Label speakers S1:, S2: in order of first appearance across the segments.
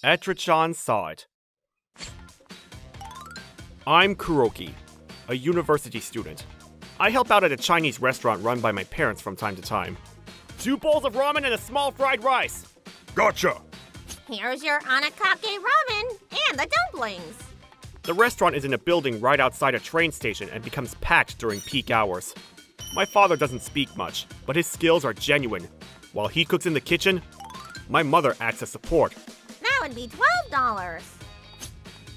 S1: Etra-chan saw it. I'm Kuroki, a university student. I help out at a Chinese restaurant run by my parents from time to time. 2 bowls of ramen and a small fried rice.
S2: Gotcha!
S3: Here's your anakake ramen and the dumplings.
S1: The restaurant is in a building right outside a train station and becomes packed during peak hours. My father doesn't speak much, but his skills are genuine. While he cooks in the kitchen, my mother acts as support.
S3: That would be $12.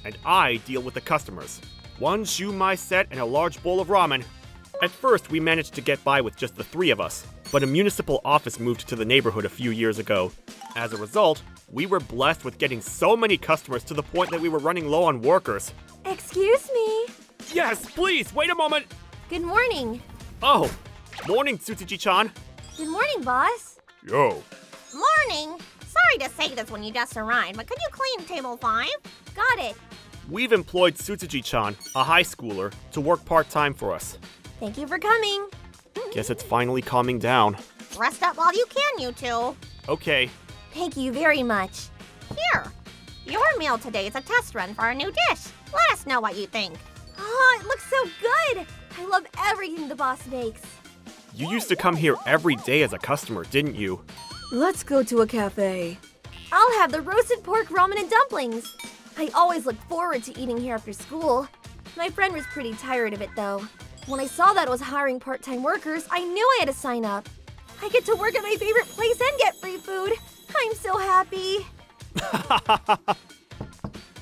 S1: And I deal with the customers. 1 shumai set and a large bowl of ramen. At first, we managed to get by with just the 3 of us, but a municipal office moved to the neighborhood a few years ago. As a result, we were blessed with getting so many customers to the point that we were running low on workers.
S4: Excuse me.
S1: Yes, please, wait a moment!
S4: Good morning.
S1: Oh, morning, Tsutsuji-chan.
S4: Good morning, boss.
S2: Yo.
S3: Morning. Sorry to say this when you just arrived, but could you clean table 5?
S4: Got it.
S1: We've employed Tsutsuji-chan, a high schooler, to work part-time for us.
S4: Thank you for coming.
S1: Guess it's finally calming down.
S3: Rest up while you can, you two.
S1: Okay.
S4: Thank you very much.
S3: Here. Your meal today is a test run for our new dish. Let us know what you think.
S4: Oh, it looks so good. I love everything the boss makes.
S1: You used to come here every day as a customer, didn't you?
S4: Let's go to a cafe. I'll have the roasted pork ramen and dumplings. I always look forward to eating here after school. My friend was pretty tired of it, though. When I saw that it was hiring part-time workers, I knew I had to sign up. I get to work at my favorite place and get free food. I'm so happy.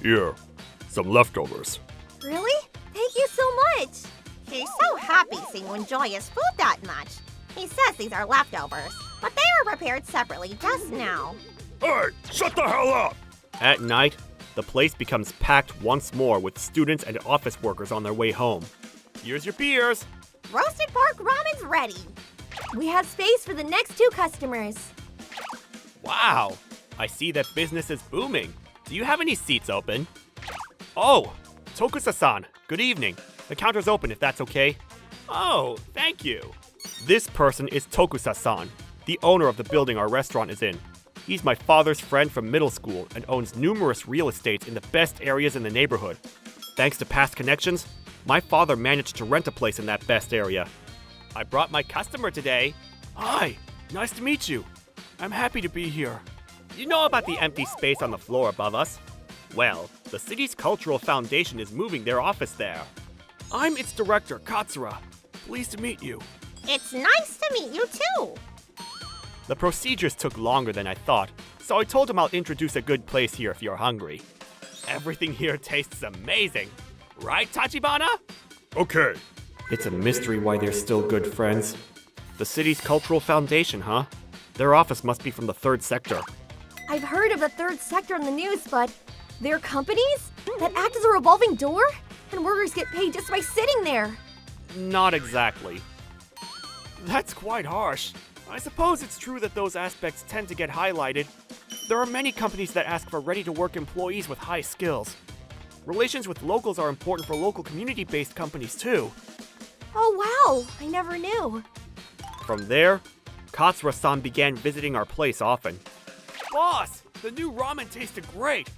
S2: Here. Some leftovers.
S4: Really? Thank you so much.
S3: He's so happy seeing you enjoy his food that much. He says these are leftovers, but they were prepared separately just now.
S2: Hey, shut the hell up!
S1: At night, the place becomes packed once more with students and office workers on their way home. Here's your beers.
S3: Roasted pork ramen's ready.
S4: We have space for the next 2 customers.
S1: Wow, I see that business is booming. Do you have any seats open? Oh, Tokusa-san, good evening. The counter's open if that's okay. Oh, thank you. This person is Tokusa-san, the owner of the building our restaurant is in. He's my father's friend from middle school and owns numerous real estates in the best areas in the neighborhood. Thanks to past connections, my father managed to rent a place in that best area. I brought my customer today. Hi, nice to meet you. I'm happy to be here. You know about the empty space on the floor above us? Well, the city's cultural foundation is moving their office there. I'm its director, Katsura. Pleased to meet you.
S3: It's nice to meet you too.
S1: The procedures took longer than I thought, so I told him I'll introduce a good place here if you're hungry. Everything here tastes amazing. Right, Tachibana?
S2: Okay.
S1: It's a mystery why they're still good friends. The city's cultural foundation, huh? Their office must be from the 3rd sector.
S4: I've heard of the 3rd sector on the news, but they're companies that act as a revolving door? And workers get paid just by sitting there.
S1: Not exactly. That's quite harsh. I suppose it's true that those aspects tend to get highlighted. There are many companies that ask for ready-to-work employees with high skills. Relations with locals are important for local community-based companies too.
S4: Oh wow, I never knew.
S1: From there, Katsura-san began visiting our place often. Boss, the new ramen tasted great.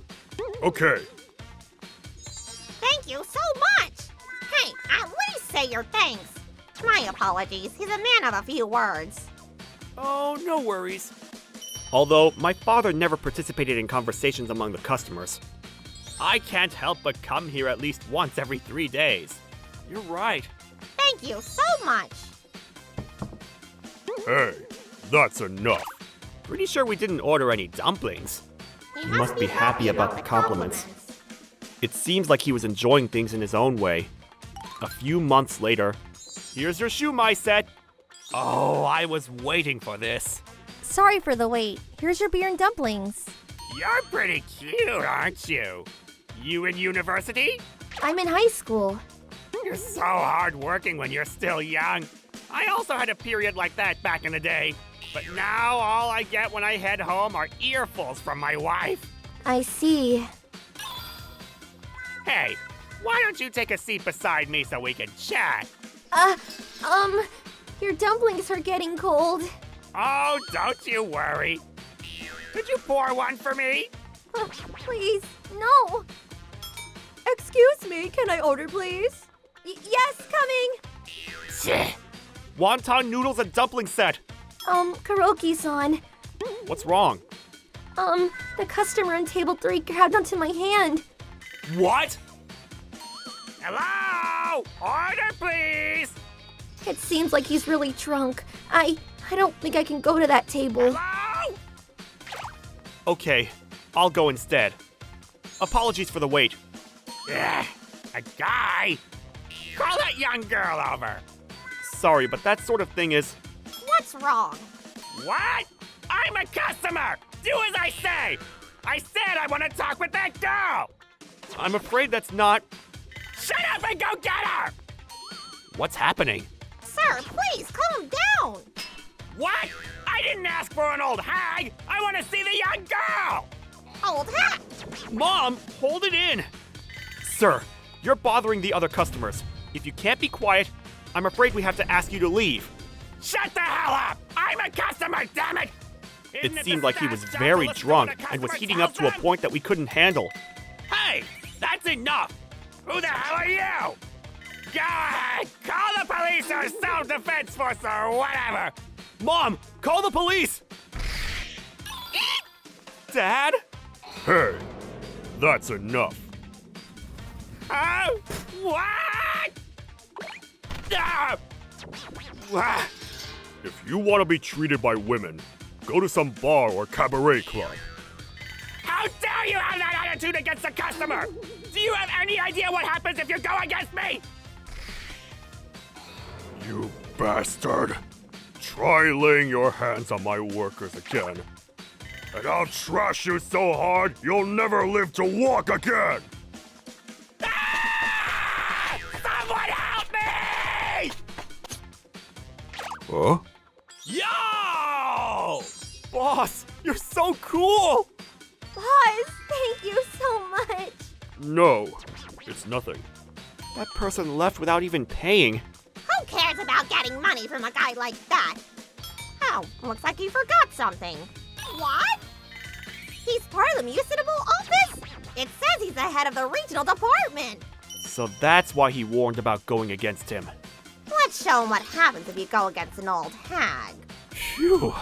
S2: Okay.
S3: Thank you so much. Hey, at least say your thanks. My apologies. He's a man of a few words.
S1: Oh, no worries. Although, my father never participated in conversations among the customers. I can't help but come here at least once every 3 days. You're right.
S3: Thank you so much.
S2: Hey, that's enough.
S1: Pretty sure we didn't order any dumplings.
S3: He
S1: must be happy about the compliments. It seems like he was enjoying things in his own way. A few months later, here's your shumai set. Oh, I was waiting for this.
S4: Sorry for the wait. Here's your beer and dumplings.
S1: You're pretty cute, aren't you? You in university?
S4: I'm in high school.
S1: You're so hardworking when you're still young. I also had a period like that back in the day. But now all I get when I head home are earfuls from my wife.
S4: I see.
S1: Hey, why don't you take a seat beside me so we can chat?
S4: Your dumplings are getting cold.
S1: Oh, don't you worry. Could you pour one for me?
S4: Please, no. Excuse me, can I order, please? Yes, coming.
S1: Wonton noodles and dumpling set.
S4: Karaoke-san.
S1: What's wrong?
S4: The customer on table 3 grabbed onto my hand.
S1: What? Hello? Order, please.
S4: It seems like he's really drunk. I don't think I can go to that table.
S1: Hello? Okay, I'll go instead. Apologies for the wait. Ugh, a guy? Call that young girl over. Sorry, but that sort of thing is...
S3: What's wrong?
S1: What? I'm a customer! Do as I say! I said I want to talk with that girl! I'm afraid that's not... Shut up and go get her! What's happening?
S3: Sir, please, calm down.
S1: What? I didn't ask for an old hag! I want to see the young girl!
S3: Old hat.
S1: Mom, hold it in! Sir, you're bothering the other customers. If you can't be quiet, I'm afraid we have to ask you to leave. Shut the hell up! I'm a customer, damn it! It seemed like he was very drunk and was heating up to a point that we couldn't handle. Hey, that's enough! Who the hell are you? Go ahead! Call the police or self-defense force or whatever! Mom, call the police! Dad?
S2: Hey, that's enough.
S1: What? Ah! Ah!
S2: If you want to be treated by women, go to some bar or cabaret club.
S1: How dare you have that attitude against the customer? Do you have any idea what happens if you go against me?
S2: You bastard. Try laying your hands on my workers again. And I'll trash you so hard, you'll never live to walk again!
S1: Ah! Someone help me!
S2: Huh?
S1: Yo! Boss, you're so cool!
S4: Boss, thank you so much.
S2: No, it's nothing.
S1: That person left without even paying.
S3: Who cares about getting money from a guy like that? Oh, looks like you forgot something. What? He's part of the municipal office? It says he's the head of the regional department.
S1: So that's why he warned about going against him.
S3: Let's show him what happens if you go against an old hag.
S1: Phew.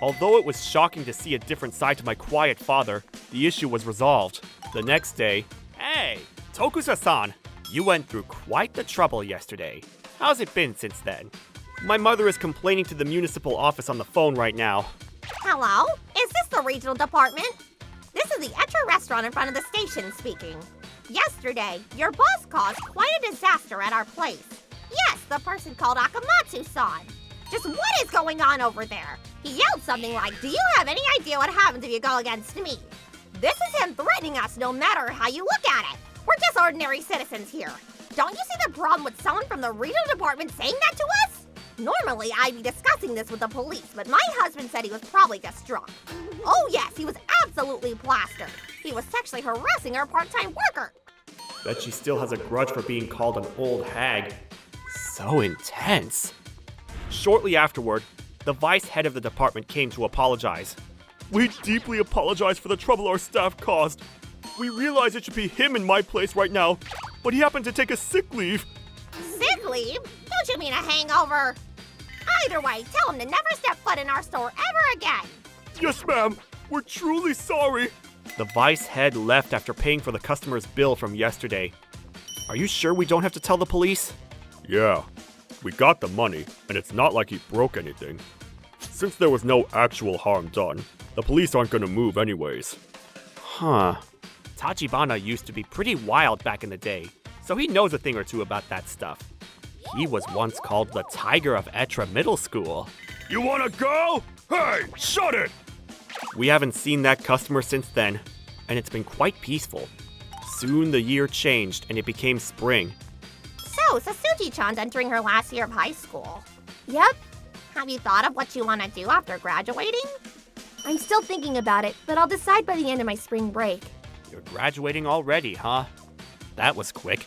S1: Although it was shocking to see a different side to my quiet father, the issue was resolved. The next day, hey, Tokusa-san, you went through quite the trouble yesterday. How's it been since then? My mother is complaining to the municipal office on the phone right now.
S3: Hello? Is this the regional department? This is the Etra restaurant in front of the station speaking. Yesterday, your boss caused quite a disaster at our place. Yes, the person called Akamatsu-san. Just what is going on over there? He yelled something like, "Do you have any idea what happens if you go against me?" This is him threatening us no matter how you look at it. We're just ordinary citizens here. Don't you see the problem with someone from the regional department saying that to us? Normally, I'd be discussing this with the police, but my husband said he was probably just drunk. Oh yes, he was absolutely plastered. He was sexually harassing our part-time worker.
S1: Bet she still has a grudge for being called an old hag. So intense. Shortly afterward, the vice head of the department came to apologize. We deeply apologize for the trouble our staff caused. We realize it should be him in my place right now, but he happened to take a sick leave.
S3: Sick leave? Don't you mean a hangover? Either way, tell him to never step foot in our store ever again.
S2: Yes, ma'am. We're truly sorry.
S1: The vice head left after paying for the customer's bill from yesterday. Are you sure we don't have to tell the police?
S2: Yeah, we got the money, and it's not like he broke anything. Since there was no actual harm done, the police aren't gonna move anyways.
S1: Huh. Tachibana used to be pretty wild back in the day, so he knows a thing or two about that stuff. He was once called the Tiger of Etra Middle School.
S2: You wanna go? Hey, shut it!
S1: We haven't seen that customer since then, and it's been quite peaceful. Soon the year changed and it became spring.
S3: So, Sasuji-chan's entering her last year of high school.
S4: Yep,
S3: Have you thought of what you want to do after graduating?
S4: I'm still thinking about it, but I'll decide by the end of my spring break.
S1: You're graduating already, huh? That was quick.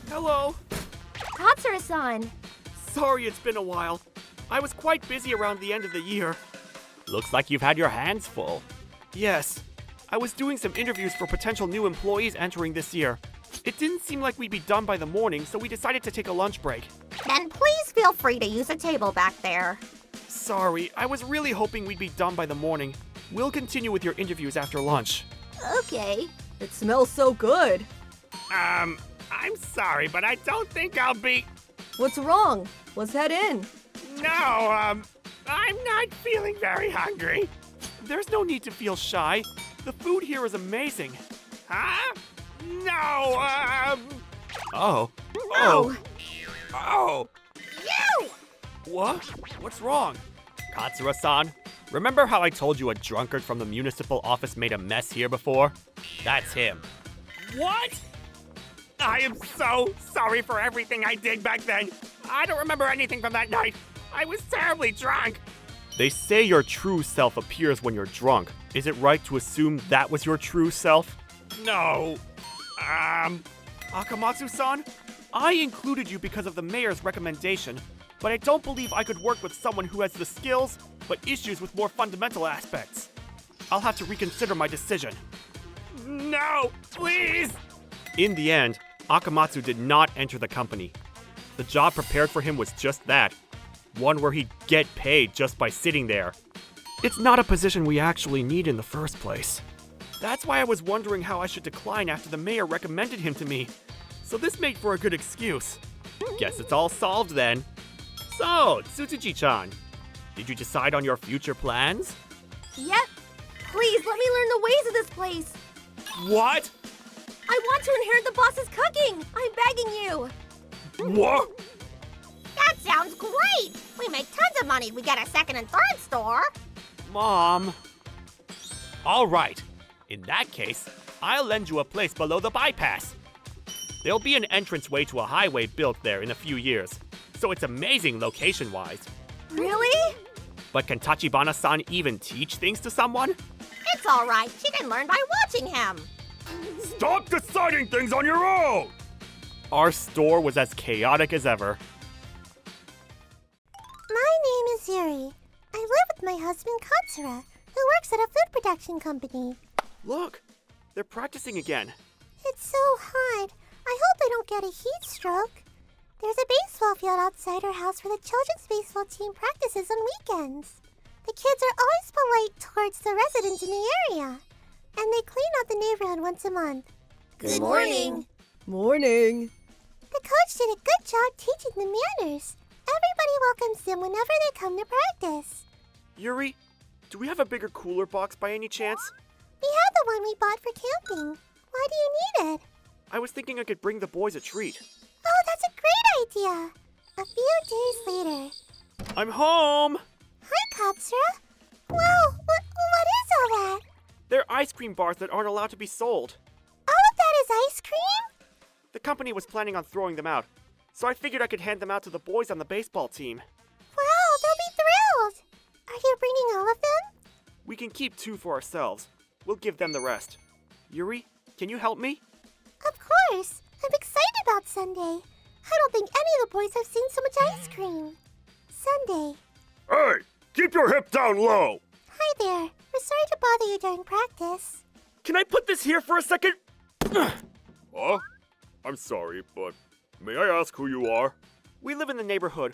S1: Hello.
S4: Katsura-san.
S1: Sorry it's been a while. I was quite busy around the end of the year. Looks like you've had your hands full. Yes. I was doing some interviews for potential new employees entering this year. It didn't seem like we'd be done by the morning, so we decided to take a lunch break.
S3: Then please feel free to use a table back there.
S1: Sorry, I was really hoping we'd be done by the morning. We'll continue with your interviews after lunch.
S4: Okay. It smells so good.
S1: I'm sorry, but I don't think I'll be...
S4: What's wrong? Let's head in.
S1: No, I'm not feeling very hungry. There's no need to feel shy. The food here is amazing. Huh? No, Oh.
S3: No.
S1: Oh.
S3: You!
S1: What? What's wrong? Katsura-san, remember how I told you a drunkard from the municipal office made a mess here before? That's him. What? I am so sorry for everything I did back then. I don't remember anything from that night. I was terribly drunk. They say your true self appears when you're drunk. Is it right to assume that was your true self? No. Akamatsu-san, I included you because of the mayor's recommendation, but I don't believe I could work with someone who has the skills, but issues with more fundamental aspects. I'll have to reconsider my decision. No, please! In the end, Akamatsu did not enter the company. The job prepared for him was just that. One where he'd get paid just by sitting there. It's not a position we actually need in the first place. That's why I was wondering how I should decline after the mayor recommended him to me. So this made for a good excuse. Guess it's all solved then. So, Tsutsuji-chan, did you decide on your future plans?
S4: Yep. Please, let me learn the ways of this place.
S1: What?
S4: I want to inherit the boss's cooking. I'm begging you.
S2: What?
S3: That sounds great! We make tons of money if we get a second and third store.
S1: Mom. All right. In that case, I'll lend you a place below the bypass. There'll be an entranceway to a highway built there in a few years, so it's amazing location-wise.
S4: Really?
S1: But can Tachibana-san even teach things to someone?
S3: It's all right. She can learn by watching him.
S2: Stop deciding things on your own!
S1: Our store was as chaotic as ever.
S5: My name is Yuri. I live with my husband Katsura, who works at a food production company.
S1: Look, they're practicing again.
S5: It's so hot. I hope I don't get a heat stroke. There's a baseball field outside our house where the children's baseball team practices on weekends. The kids are always polite towards the residents in the area, and they clean out the neighborhood once a month.
S4: Good morning. Morning.
S5: The coach did a good job teaching them manners. Everybody welcomes them whenever they come to practice.
S1: Yuri, do we have a bigger cooler box by any chance?
S5: We have the one we bought for camping. Why do you need it?
S1: I was thinking I could bring the boys a treat.
S5: Oh, that's a great idea. A few days later.
S1: I'm home!
S5: Hi, Katsura. Wow, what is all that?
S1: They're ice cream bars that aren't allowed to be sold.
S5: All of that is ice cream?
S1: The company was planning on throwing them out, so I figured I could hand them out to the boys on the baseball team.
S5: Wow, they'll be thrilled. Are you bringing all of them?
S1: We can keep 2 for ourselves. We'll give them the rest. Yuri, can you help me?
S5: Of course. I'm excited about Sunday. I don't think any of the boys have seen so much ice cream. Sunday.
S2: Hey, keep your hip down low!
S5: Hi there. We're sorry to bother you during practice.
S1: Can I put this here for a second?
S2: Huh? I'm sorry, but may I ask who you are?
S1: We live in the neighborhood.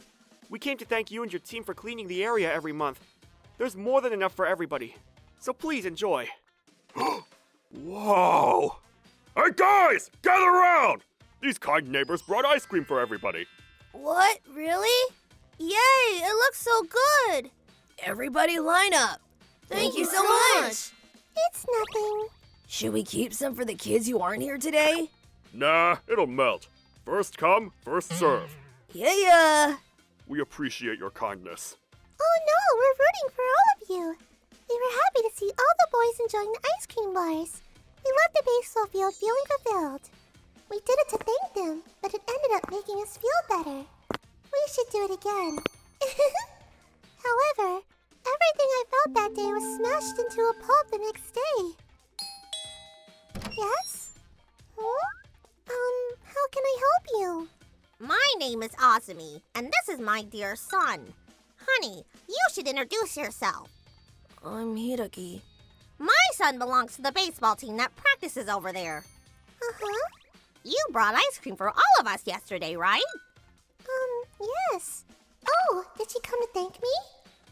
S1: We came to thank you and your team for cleaning the area every month. There's more than enough for everybody. So please enjoy.
S2: Whoa! Hey guys, gather around! These kind neighbors brought ice cream for everybody.
S4: What? Really? Yay! It looks so good. Everybody line up. Thank you so much.
S5: It's nothing.
S4: Should we keep some for the kids who aren't here today?
S2: Nah, it'll melt. First come, first serve.
S4: Yeah.
S2: We appreciate your kindness.
S5: Oh no, we're rooting for all of you. We were happy to see all the boys enjoying the ice cream bars. We left the baseball field feeling fulfilled. We did it to thank them, but it ended up making us feel better. We should do it again. However, everything I felt that day was smashed into a pulp the next day. Yes? How can I help you?
S3: My name is Azami, and this is my dear son. Honey, you should introduce yourself.
S4: I'm Hiraki.
S3: My son belongs to the baseball team that practices over there.
S5: Uh-huh.
S3: You brought ice cream for all of us yesterday, right?
S5: Yes. Oh, did she come to thank me?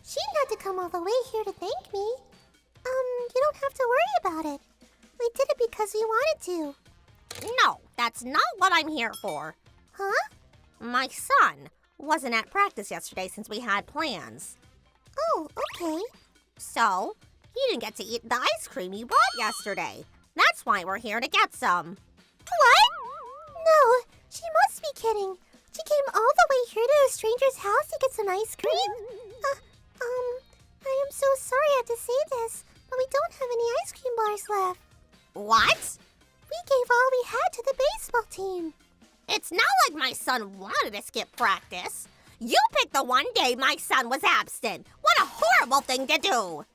S5: She didn't have to come all the way here to thank me. You don't have to worry about it. We did it because we wanted to.
S3: No, that's not what I'm here for.
S5: Huh?
S3: My son wasn't at practice yesterday since we had plans.
S5: Oh, okay.
S3: So, he didn't get to eat the ice cream you bought yesterday. That's why we're here to get some.
S5: What? No, she must be kidding. She came all the way here to a stranger's house to get some ice cream? I am so sorry I have to say this, but we don't have any ice cream bars left.
S3: What?
S5: We gave all we had to the baseball team.
S3: It's not like my son wanted to skip practice. You picked the one day my son was absent. What a horrible thing to do.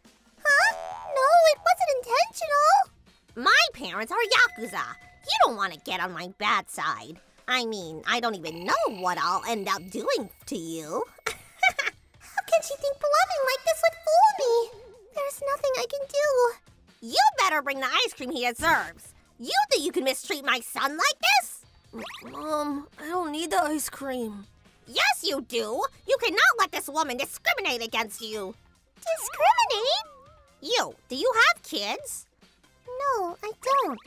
S5: Huh? No, it wasn't intentional.
S3: My parents are Yakuza. You don't want to get on my bad side. I mean, I don't even know what I'll end up doing to you.
S5: How can she think bluffing like this would fool me? There's nothing I can do.
S3: You better bring the ice cream he deserves. You think you can mistreat my son like this?
S4: Mom, I don't need the ice cream.
S3: Yes, you do. You cannot let this woman discriminate against you.
S5: Discriminate?
S3: Do you have kids?
S5: No, I don't.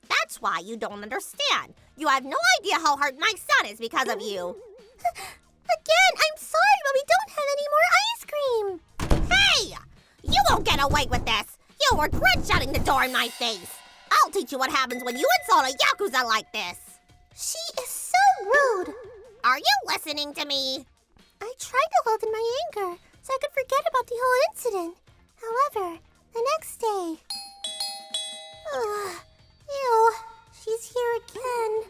S3: That's why you don't understand. You have no idea how hurt my son is because of you.
S5: Again, I'm sorry, but we don't have any more ice cream.
S3: Hey! You won't get away with this. You'll regret shutting the door in my face. I'll teach you what happens when you insult a Yakuza like this.
S5: She is so rude.
S3: Are you listening to me?
S5: I tried to hold in my anger so I could forget about the whole incident. However, the next day... Ew, she's here again.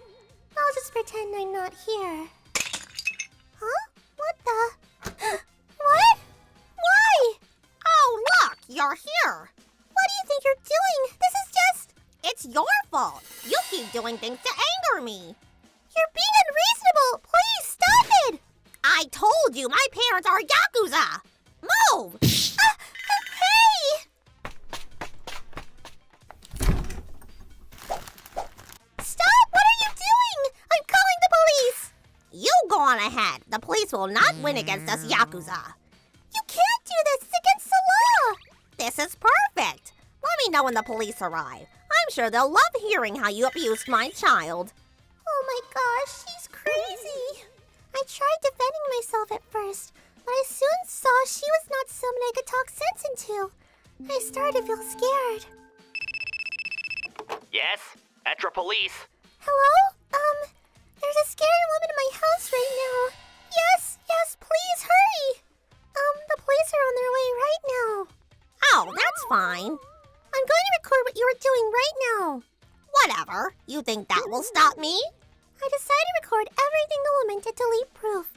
S5: I'll just pretend I'm not here. Huh? What the... What? Why?
S3: Oh, look, you're here.
S5: What do you think you're doing? This is just...
S3: It's your fault. You keep doing things to anger me.
S5: You're being unreasonable. Please stop it.
S3: I told you my parents are Yakuza. Move!
S5: Hey! Stop! What are you doing? I'm calling the police.
S3: You go on ahead. The police will not win against us Yakuza.
S5: You can't do this. It's against the law.
S3: This is perfect. Let me know when the police arrive. I'm sure they'll love hearing how you abused my child.
S5: Oh my gosh, she's crazy. I tried defending myself at first, but I soon saw she was not someone I could talk sense into. I started to feel scared.
S1: Yes? Etra Police?
S5: Hello? There's a scary woman in my house right now. Yes, please hurry. The police are on their way right now.
S3: Oh, that's fine.
S5: I'm going to record what you are doing right now.
S3: Whatever. You think that will stop me?
S5: I decided to record everything the woman did to leave proof.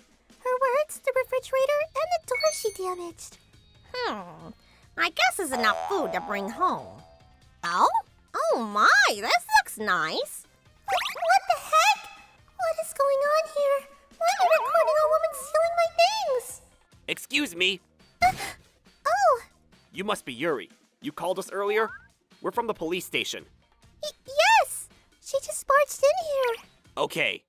S5: Her words, the refrigerator, and the door she damaged.
S3: I guess there's enough food to bring home. Oh? Oh my, this looks nice.
S5: What the heck? What is going on here? Why are you recording a woman stealing my things?
S1: Excuse me.
S5: Oh,
S1: You must be Yuri. You called us earlier? We're from the police station.
S5: yes! She just barged in here.
S1: Okay.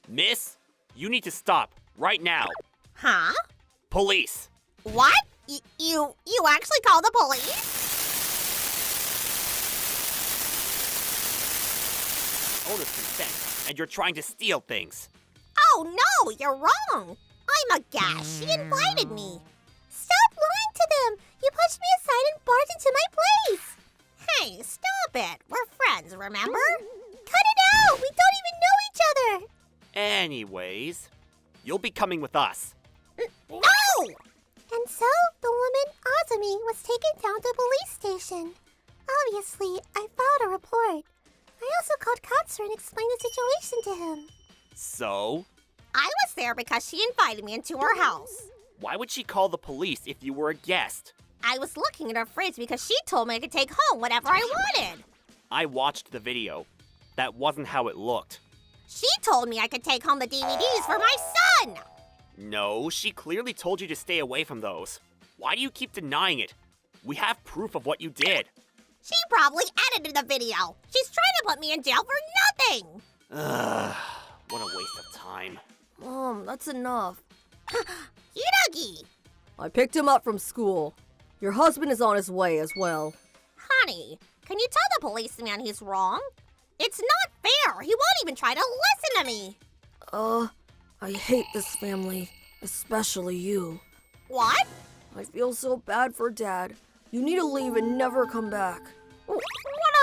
S1: Miss, you need to stop right now.
S3: Huh?
S1: Police.
S3: What? You actually called the police?
S1: Owner's consent, and you're trying to steal things.
S3: Oh no, you're wrong. I'm a guest. She invited me.
S5: Stop lying to them. You pushed me aside and barged into my place.
S3: Hey, stop it. We're friends, remember?
S5: Cut it out. We don't even know each other.
S1: Anyways, you'll be coming with us.
S3: No!
S5: And so, the woman, Azami, was taken down to the police station. Obviously, I filed a report. I also called Katsu and explained the situation to him.
S1: So,
S3: I was there because she invited me into her house.
S1: why would she call the police if you were a guest?
S3: I was looking at her fridge because she told me I could take home whatever I wanted.
S1: I watched the video. That wasn't how it looked.
S3: She told me I could take home the DVDs for my son.
S1: No, she clearly told you to stay away from those. Why do you keep denying it? We have proof of what you did.
S3: She probably edited the video. She's trying to put me in jail for nothing.
S1: Ugh, what a waste of time.
S4: Mom, that's enough.
S3: Hidagi!
S4: I picked him up from school. Your husband is on his way as well.
S3: Honey, can you tell the policeman he's wrong? It's not fair. He won't even try to listen to me.
S4: I hate this family, especially you.
S3: What?
S4: I feel so bad for Dad. You need to leave and never come back.
S3: What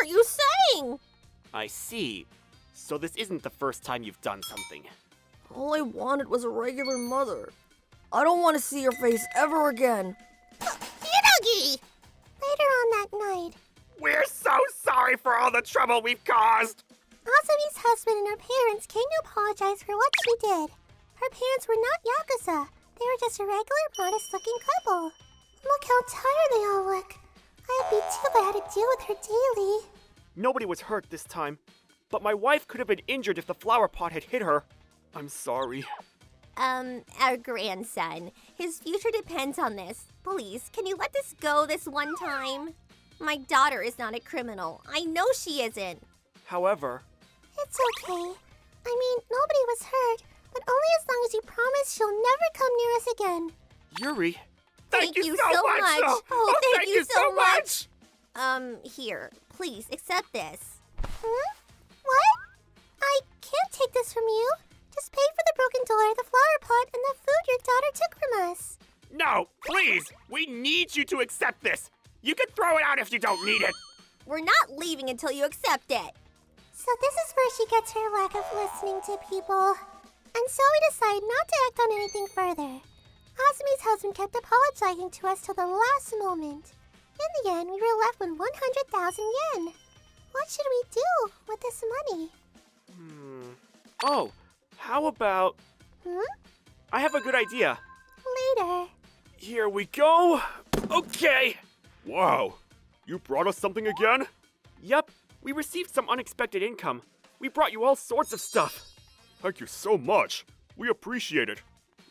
S3: are you saying?
S1: I see. So this isn't the first time you've done something.
S4: All I wanted was a regular mother. I don't want to see your face ever again.
S3: Hidagi!
S5: Later on that night,
S1: We're so sorry for all the trouble we've caused!
S5: Azami's husband and her parents came to apologize for what she did. Her parents were not Yakuza. They were just a regular, modest-looking couple. Look how tired they all look. I'd be too if I had to deal with her daily.
S1: Nobody was hurt this time, but my wife could have been injured if the flower pot had hit her. I'm sorry.
S3: Our grandson. His future depends on this. Please, can you let this go this one time? My daughter is not a criminal. I know she isn't.
S1: However,
S5: It's okay. I mean, nobody was hurt, but only as long as you promise she'll never come near us again.
S1: Yuri.
S3: Thank you so much. Oh, thank you so
S1: much.
S3: Here, please accept this.
S5: Huh? What? I can't take this from you. Just pay for the broken door, the flower pot, and the food your daughter took from us.
S1: No, please. We need you to accept this. You can throw it out if you don't need it.
S3: We're not leaving until you accept it.
S5: So this is where she gets her lack of listening to people. And so we decide not to act on anything further. Azami's husband kept apologizing to us till the last moment. In the end, we were left with 100,000 yen. What should we do with this money?
S1: Oh, how about...
S5: Hmm?
S1: I have a good idea.
S5: Later.
S1: Here we go. Okay.
S2: Wow, you brought us something again?
S1: Yup, we received some unexpected income. We brought you all sorts of stuff.
S2: Thank you so much. We appreciate it.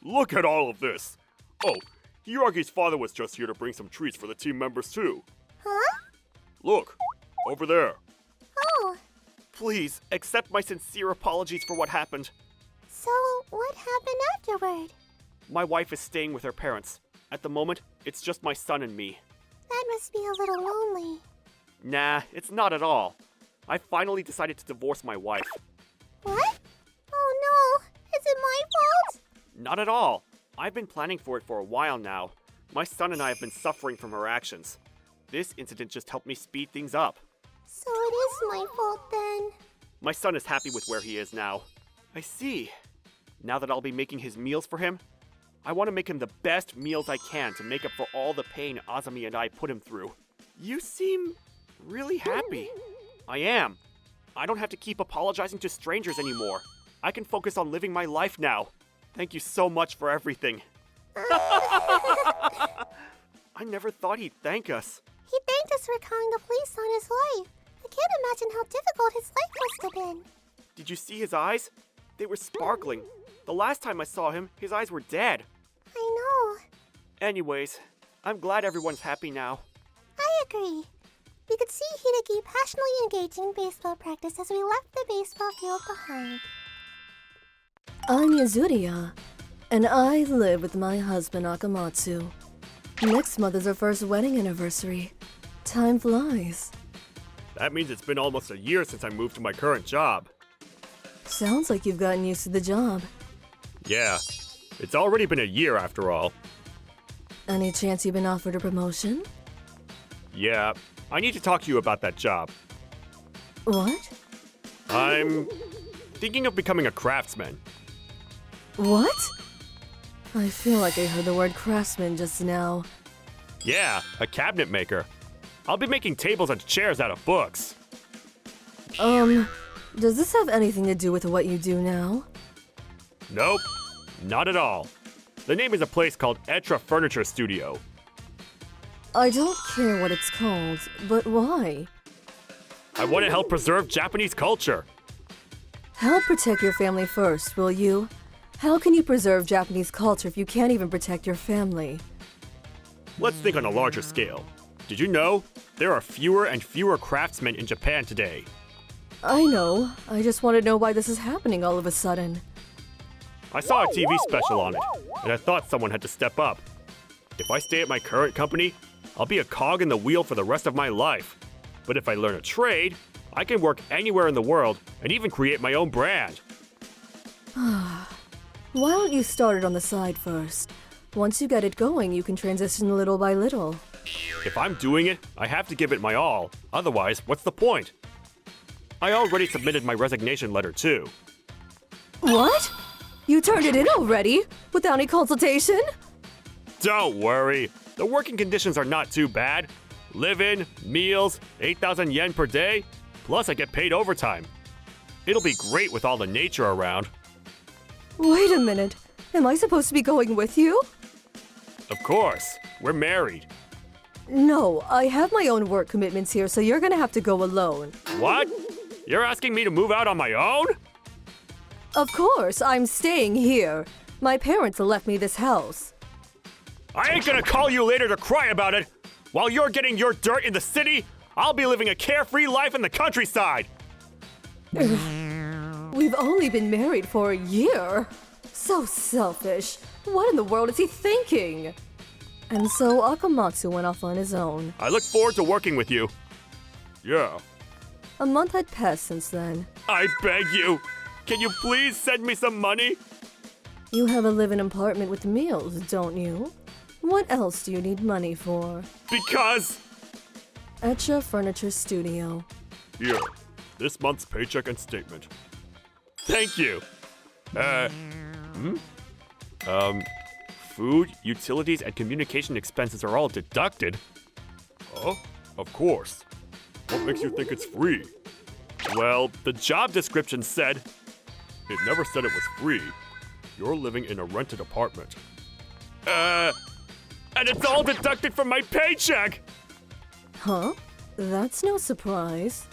S2: Look at all of this. Oh, Hiragi's father was just here to bring some treats for the team members too.
S5: Huh?
S2: Look, over there.
S5: Oh,
S1: Please, accept my sincere apologies for what happened.
S5: so what happened afterward?
S1: My wife is staying with her parents. At the moment, it's just my son and me.
S5: That must be a little lonely.
S1: Nah, it's not at all. I finally decided to divorce my wife.
S5: What? Oh no, is it my fault?
S1: Not at all. I've been planning for it for a while now. My son and I have been suffering from her actions. This incident just helped me speed things up.
S5: So it is my fault then.
S1: My son is happy with where he is now. I see. Now that I'll be making his meals for him, I want to make him the best meals I can to make up for all the pain Azami and I put him through. You seem really happy. I am. I don't have to keep apologizing to strangers anymore. I can focus on living my life now. Thank you so much for everything. I never thought he'd thank us.
S5: He thanked us for calling the police on his wife. I can't imagine how difficult his life must have been.
S1: Did you see his eyes? They were sparkling. The last time I saw him, his eyes were dead.
S5: I know.
S1: Anyways, I'm glad everyone's happy now.
S5: I agree. We could see Hideki passionately engaging in baseball practice as we left the baseball field behind.
S4: I'm Yuzuriya, and I live with my husband Akamatsu. Next month is our first wedding anniversary. Time flies.
S2: That means it's been almost a year since I moved to my current job.
S4: Sounds like you've gotten used to the job.
S2: Yeah, it's already been a year after all.
S4: Any chance you've been offered a promotion?
S2: Yeah, I need to talk to you about that job.
S4: What?
S2: I'm thinking of becoming a craftsman.
S4: What? I feel like I heard the word craftsman just now.
S2: Yeah, a cabinet maker. I'll be making tables and chairs out of books.
S4: Does this have anything to do with what you do now?
S2: Nope, not at all. The name is a place called Etra Furniture Studio.
S4: I don't care what it's called, but why?
S2: I want to help preserve Japanese culture.
S4: Help protect your family first, will you? How can you preserve Japanese culture if you can't even protect your family?
S2: Let's think on a larger scale.
S1: Did you know? There are fewer and fewer craftsmen in Japan today.
S4: I know. I just want to know why this is happening all of a sudden.
S1: I saw a TV special on it, and I thought someone had to step up. If I stay at my current company, I'll be a cog in the wheel for the rest of my life. But if I learn a trade, I can work anywhere in the world and even create my own brand.
S4: Why don't you start it on the side first? Once you get it going, you can transition little by little.
S1: If I'm doing it, I have to give it my all. Otherwise, what's the point? I already submitted my resignation letter too.
S4: What? You turned it in already? Without any consultation?
S1: Don't worry. The working conditions are not too bad. Live-in, meals, 8,000 yen per day, plus I get paid overtime. It'll be great with all the nature around.
S4: Wait a minute. Am I supposed to be going with you?
S1: Of course, we're married.
S4: No, I have my own work commitments here, so you're gonna have to go alone.
S1: What? You're asking me to move out on my own?
S4: Of course, I'm staying here. My parents left me this house.
S1: I ain't gonna call you later to cry about it. While you're getting your dirt in the city, I'll be living a carefree life in the countryside.
S4: We've only been married for a year. So selfish. What in the world is he thinking? And so Akamatsu went off on his own.
S1: I look forward to working with you. Yeah.
S4: A month had passed since then.
S1: I beg you. Can you please send me some money?
S4: You have a live-in apartment with meals, don't you? What else do you need money for?
S1: Because...
S4: Etra Furniture Studio.
S2: Here, this month's paycheck and statement.
S1: Thank you. Food, utilities, and communication expenses are all deducted.
S2: Huh? Of course. What makes you think it's free?
S1: Well, the job description said...
S2: It never said it was free. You're living in a rented apartment.
S1: And it's all deducted from my paycheck!
S4: Huh? That's no surprise.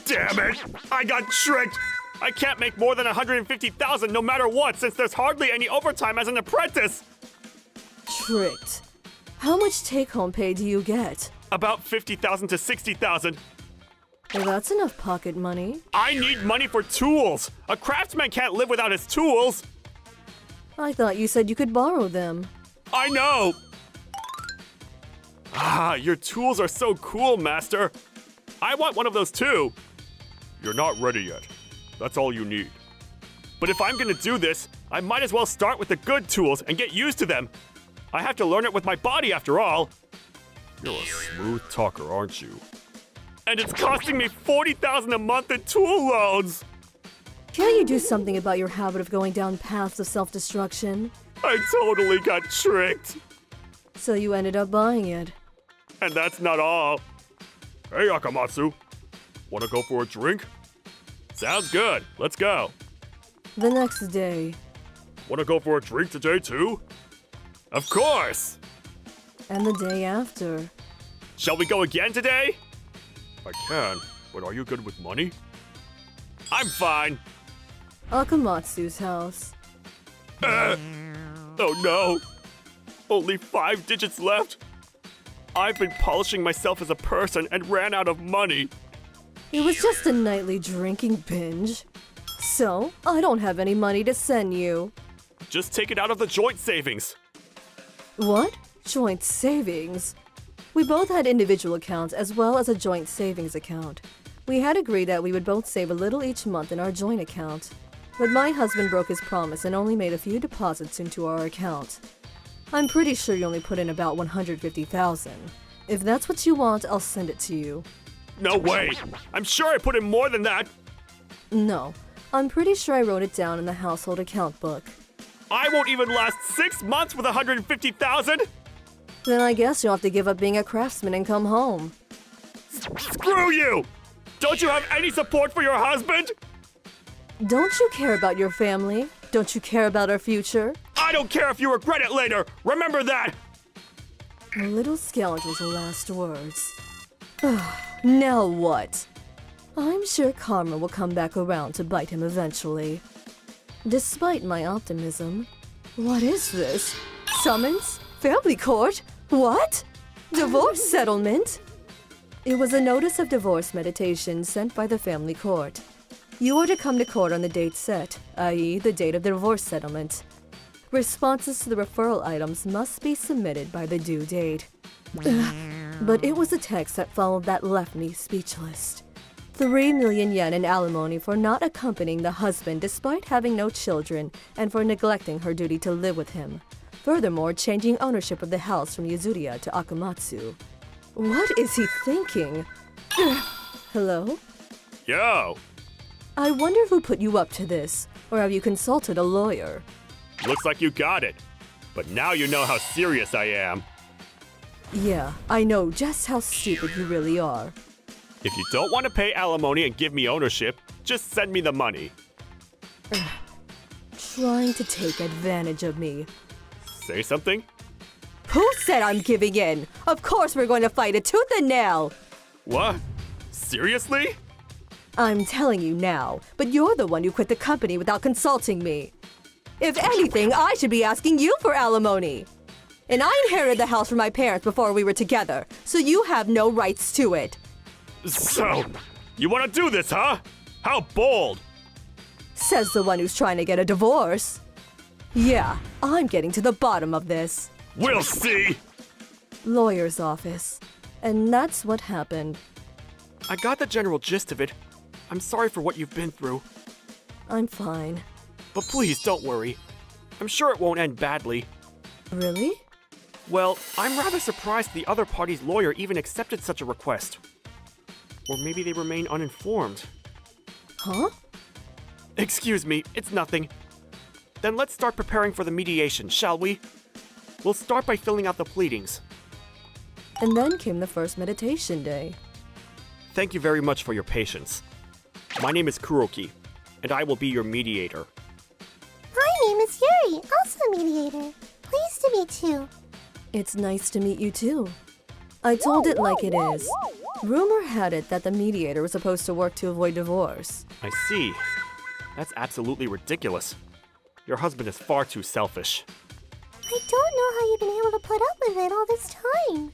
S1: Damn it! I got tricked! I can't make more than 150,000 no matter what, since there's hardly any overtime as an apprentice!
S4: Tricked. How much take-home pay do you get?
S1: About 50,000 to 60,000.
S4: That's enough pocket money.
S1: I need money for tools! A craftsman can't live without his tools!
S4: I thought you said you could borrow them.
S1: I know! Ah, your tools are so cool, Master! I want one of those too!
S2: You're not ready yet. That's all you need.
S1: But if I'm gonna do this, I might as well start with the good tools and get used to them. I have to learn it with my body after all.
S2: You're a smooth talker, aren't you?
S1: And it's costing me 40,000 a month in tool loans!
S4: Can't you do something about your habit of going down paths of self-destruction?
S1: I totally got tricked!
S4: So you ended up buying it.
S1: And that's not all.
S2: Hey, Akamatsu. Wanna go for a drink?
S1: Sounds good. Let's go.
S4: The next day.
S2: Wanna go for a drink today, too?
S1: Of course!
S4: And the day after.
S1: Shall we go again today?
S2: I can, but are you good with money?
S1: I'm fine.
S4: Akamatsu's house.
S1: Oh no. Only 5 digits left. I've been polishing myself as a person and ran out of money.
S4: It was just a nightly drinking binge. So, I don't have any money to send you.
S1: Just take it out of the joint savings.
S4: What? Joint savings? We both had individual accounts as well as a joint savings account. We had agreed that we would both save a little each month in our joint account. But my husband broke his promise and only made a few deposits into our account. I'm pretty sure you only put in about 150,000. If that's what you want, I'll send it to you.
S1: No way! I'm sure I put in more than that!
S4: No, I'm pretty sure I wrote it down in the household account book.
S1: I won't even last 6 months with 150,000!
S4: Then I guess you'll have to give up being a craftsman and come home.
S1: Screw you! Don't you have any support for your husband?
S4: Don't you care about your family? Don't you care about our future?
S1: I don't care if you regret it later! Remember that!
S4: A little scoundrel's last words. Now what? I'm sure karma will come back around to bite him eventually. Despite my optimism. What is this? Summons? Family court? What?
S6: Divorce settlement? It was a notice of divorce meditation sent by the family court. You are to come to court on the date set, i.e. the date of the divorce settlement. Responses to the referral items must be submitted by the due date. But it was the text that followed that left me speechless. 3 million yen in alimony for not accompanying the husband despite having no children and for neglecting her duty to live with him. Furthermore, changing ownership of the house from Yuzuriya to Akamatsu. What is he thinking? Hello?
S1: Yo!
S6: I wonder who put you up to this, or have you consulted a lawyer?
S1: Looks like you got it. But now you know how serious I am.
S6: Yeah, I know just how stupid you really are.
S1: If you don't want to pay alimony and give me ownership, just send me the money.
S6: Trying to take advantage of me.
S1: Say something?
S6: Who said I'm giving in? Of course we're going to fight it tooth and nail!
S1: What? Seriously?
S6: I'm telling you now, but you're the one who quit the company without consulting me. If anything, I should be asking you for alimony. And I inherited the house from my parents before we were together, so you have no rights to it.
S1: So, you want to do this, huh? How bold!
S6: Says the one who's trying to get a divorce. Yeah, I'm getting to the bottom of this.
S1: We'll see!
S6: Lawyer's office. And that's what happened.
S1: I got the general gist of it. I'm sorry for what you've been through.
S6: I'm fine.
S1: But please don't worry. I'm sure it won't end badly.
S6: Really?
S1: Well, I'm rather surprised the other party's lawyer even accepted such a request. Or maybe they remain uninformed.
S6: Huh?
S1: Excuse me, it's nothing. Then let's start preparing for the mediation, shall we? We'll start by filling out the pleadings.
S6: And then came the first meditation day.
S1: Thank you very much for your patience. My name is Kuroki, and I will be your mediator.
S5: My name is Yuri, also a mediator. Pleased to meet you.
S6: It's nice to meet you too. I told it like it is. Rumor had it that the mediator was supposed to work to avoid divorce.
S1: I see. That's absolutely ridiculous. Your husband is far too selfish.
S5: I don't know how you've been able to put up with it all this time.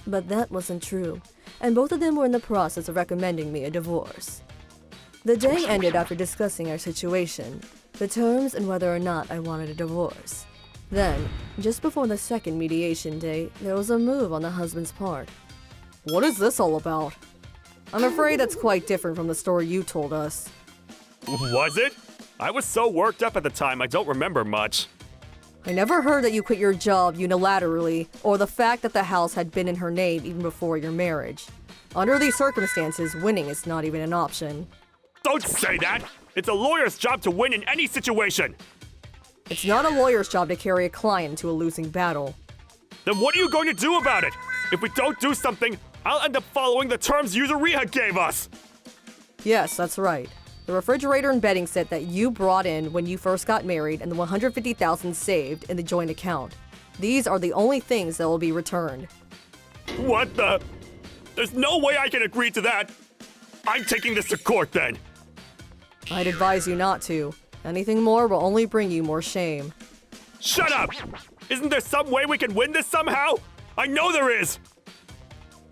S6: But that wasn't true, and both of them were in the process of recommending me a divorce. The day ended after discussing our situation, the terms and whether or not I wanted a divorce. Then, just before the second mediation day, there was a move on the husband's part. What is this all about? I'm afraid that's quite different from the story you told us.
S1: Was it? I was so worked up at the time I don't remember much.
S6: I never heard that you quit your job unilaterally, or the fact that the house had been in her name even before your marriage. Under these circumstances, winning is not even an option.
S1: Don't say that! It's a lawyer's job to win in any situation!
S6: It's not a lawyer's job to carry a client into a losing battle.
S1: Then what are you going to do about it? If we don't do something, I'll end up following the terms Yuzuriha gave us!
S6: Yes, that's right. The refrigerator and bedding set that you brought in when you first got married and the $150,000 saved in the joint account. These are the only things that will be returned.
S1: What the? There's no way I can agree to that! I'm taking this to court then!
S6: I'd advise you not to. Anything more will only bring you more shame.
S1: Shut up! Isn't there some way we can win this somehow? I know there is!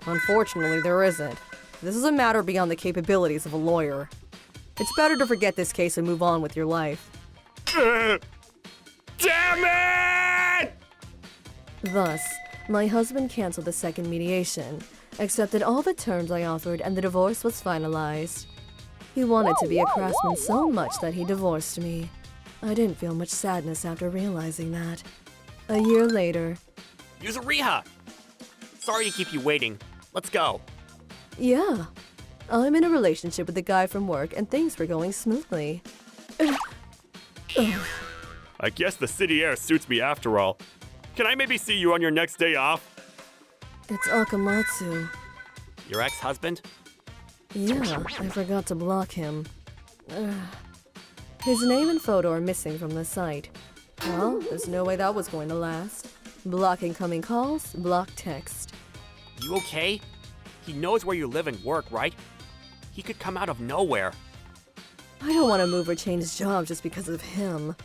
S6: Unfortunately, there isn't. This is a matter beyond the capabilities of a lawyer. It's better to forget this case and move on with your life.
S1: Damn it!
S6: Thus, my husband canceled the second mediation, accepted all the terms I offered, and the divorce was finalized. He wanted to be a craftsman so much that he divorced me. I didn't feel much sadness after realizing that. A year later...
S1: Yuzuriha! Sorry to keep you waiting. Let's go.
S6: Yeah. I'm in a relationship with a guy from work and things were going smoothly.
S1: I guess the city air suits me after all. Can I maybe see you on your next day off?
S6: It's Akamatsu.
S1: Your ex-husband?
S6: Yeah, I forgot to block him. His name and photo are missing from the site. Well, there's no way that was going to last. Block incoming calls, block text.
S1: You okay? He knows where you live and work, right? He could come out of nowhere.
S6: I don't want to move or change jobs just because of him.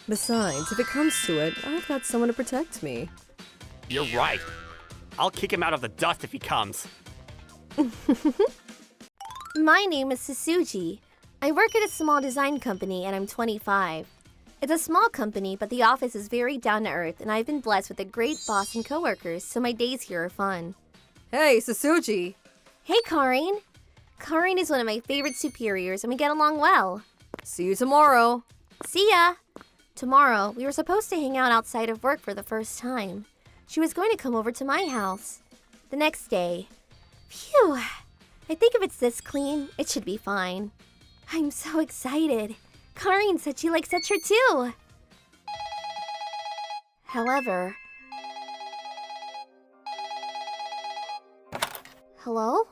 S6: Besides, if it comes to it, I've got someone to protect me.
S1: You're right. I'll kick him out of the dust if he comes.
S4: My name is Sasuji. I work at a small design company and I'm 25. It's a small company, but the office is very down to earth and I've been blessed with a great boss and coworkers, so my days here are fun.
S6: Hey, Sasuji.
S4: Hey, Karin. Karin is one of my favorite superiors and we get along well.
S6: See you tomorrow.
S4: See ya! Tomorrow, we were supposed to hang out outside of work for the first time. She was going to come over to my house. The next day. Phew! I think if it's this clean, it should be fine. I'm so excited. Karin said she likes Etra too. However... Hello?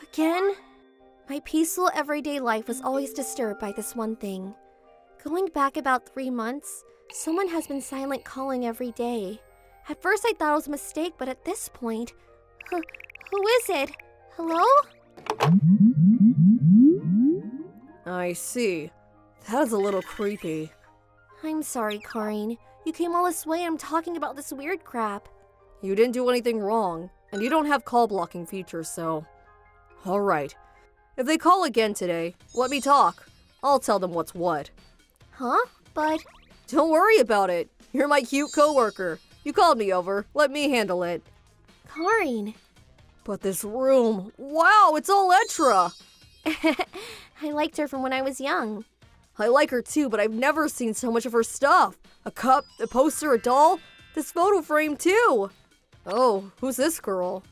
S4: Again? My peaceful everyday life was always disturbed by this one thing. Going back about 3 months, someone has been silent calling every day. At first I thought it was a mistake, but at this point... who is it? Hello?
S6: I see. That is a little creepy.
S4: I'm sorry, Karin. You came all this way and I'm talking about this weird crap.
S6: You didn't do anything wrong, and you don't have call blocking features, so... Alright. If they call again today, let me talk. I'll tell them what's what.
S4: Huh? But...
S6: Don't worry about it. You're my cute coworker. You called me over. Let me handle it.
S4: Karin...
S6: But this room... Wow, it's all Etra!
S4: I liked her from when I was young.
S6: I like her too, but I've never seen so much of her stuff. A cup, a poster, a doll. This photo frame too. Oh, who's this girl?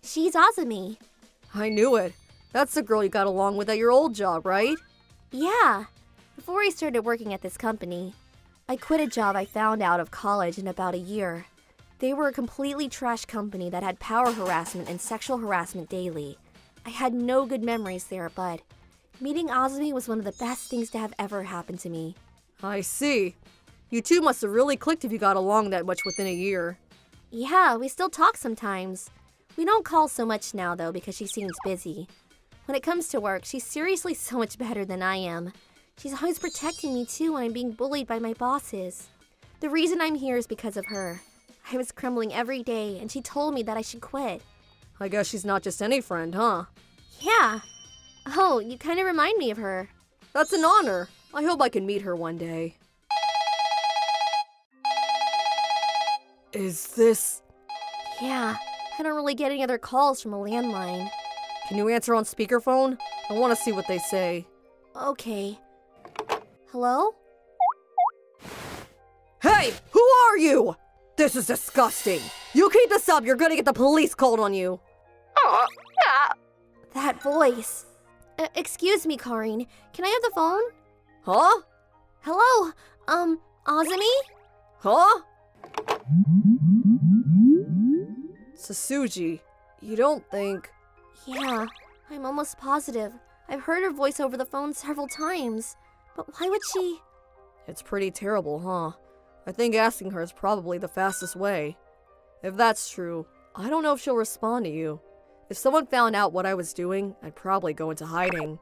S4: She's Azami.
S6: I knew it. That's the girl you got along with at your old job, right?
S4: Yeah. Before I started working at this company, I quit a job I found out of college in about a year. They were a completely trash company that had power harassment and sexual harassment daily. I had no good memories there, but meeting Azami was one of the best things to have ever happened to me.
S6: I see. You two must have really clicked if you got along that much within a year.
S4: Yeah, we still talk sometimes. We don't call so much now, though, because she seems busy. When it comes to work, she's seriously so much better than I am. She's always protecting me, too, when I'm being bullied by my bosses. The reason I'm here is because of her. I was crumbling every day, and she told me that I should quit.
S6: I guess she's not just any friend, huh?
S4: Yeah. Oh, you kind of remind me of her.
S6: That's an honor. I hope I can meet her one day. Is this...
S4: Yeah, I don't really get any other calls from a landline.
S6: Can you answer on speakerphone? I want to see what they say.
S4: Okay. Hello?
S6: Hey! Who are you? This is disgusting. You keep this up, you're gonna get the police called on you.
S4: That voice. Excuse me, Karin. Can I have the phone?
S6: Huh?
S4: Hello? Azami?
S6: Huh? Sasuji, you don't think...
S4: Yeah, I'm almost positive. I've heard her voice over the phone several times. But why would she...
S6: It's pretty terrible, huh? I think asking her is probably the fastest way. If that's true, I don't know if she'll respond to you. If someone found out what I was doing, I'd probably go into hiding.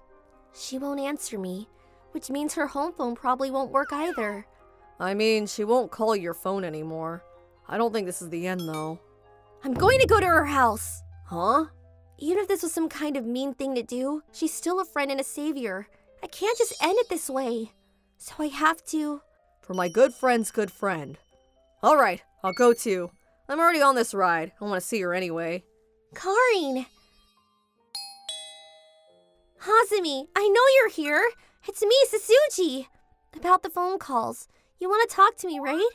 S4: She won't answer me, which means her home phone probably won't work either.
S6: I mean, she won't call your phone anymore. I don't think this is the end, though.
S4: I'm going to go to her house!
S6: Huh?
S4: Even if this was some kind of mean thing to do, she's still a friend and a savior. I can't just end it this way. So I have to...
S6: For my good friend's good friend. Alright, I'll go too. I'm already on this ride. I want to see her anyway.
S4: Karin! Azami, I know you're here. It's me, Sasuji. About the phone calls. You want to talk to me, right?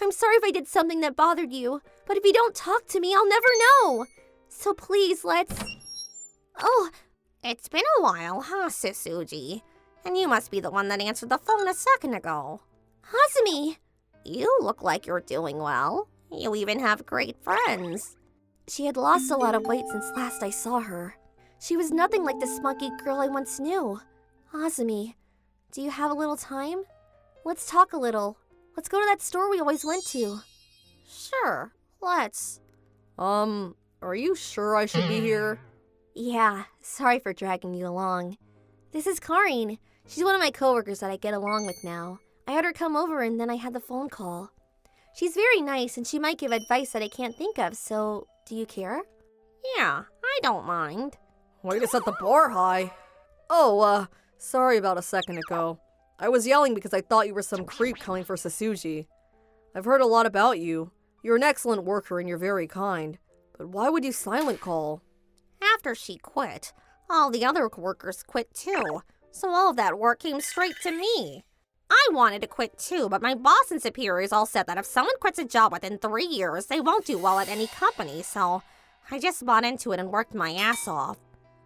S4: I'm sorry if I did something that bothered you, but if you don't talk to me, I'll never know. So please, let's...
S3: Oh, it's been a while, huh, Sasuji? And you must be the one that answered the phone a second ago.
S4: Azami!
S3: You look like you're doing well. You even have great friends.
S4: She had lost a lot of weight since last I saw her. She was nothing like the spunky girl I once knew. Azami, do you have a little time? Let's talk a little. Let's go to that store we always went to.
S3: Sure, let's.
S6: Are you sure I should be here?
S4: Yeah, sorry for dragging you along. This is Karin. She's one of my coworkers that I get along with now. I had her come over and then I had the phone call. She's very nice and she might give advice that I can't think of, so do you care?
S3: Yeah, I don't mind.
S6: Way to set the bar high. Oh, sorry about a second ago. I was yelling because I thought you were some creep coming for Sasuji. I've heard a lot about you. You're an excellent worker and you're very kind. But why would you silent call?
S3: After she quit, all the other workers quit too. So all of that work came straight to me. I wanted to quit too, but my boss and superiors all said that if someone quits a job within 3 years, they won't do well at any company, so I just bought into it and worked my ass off.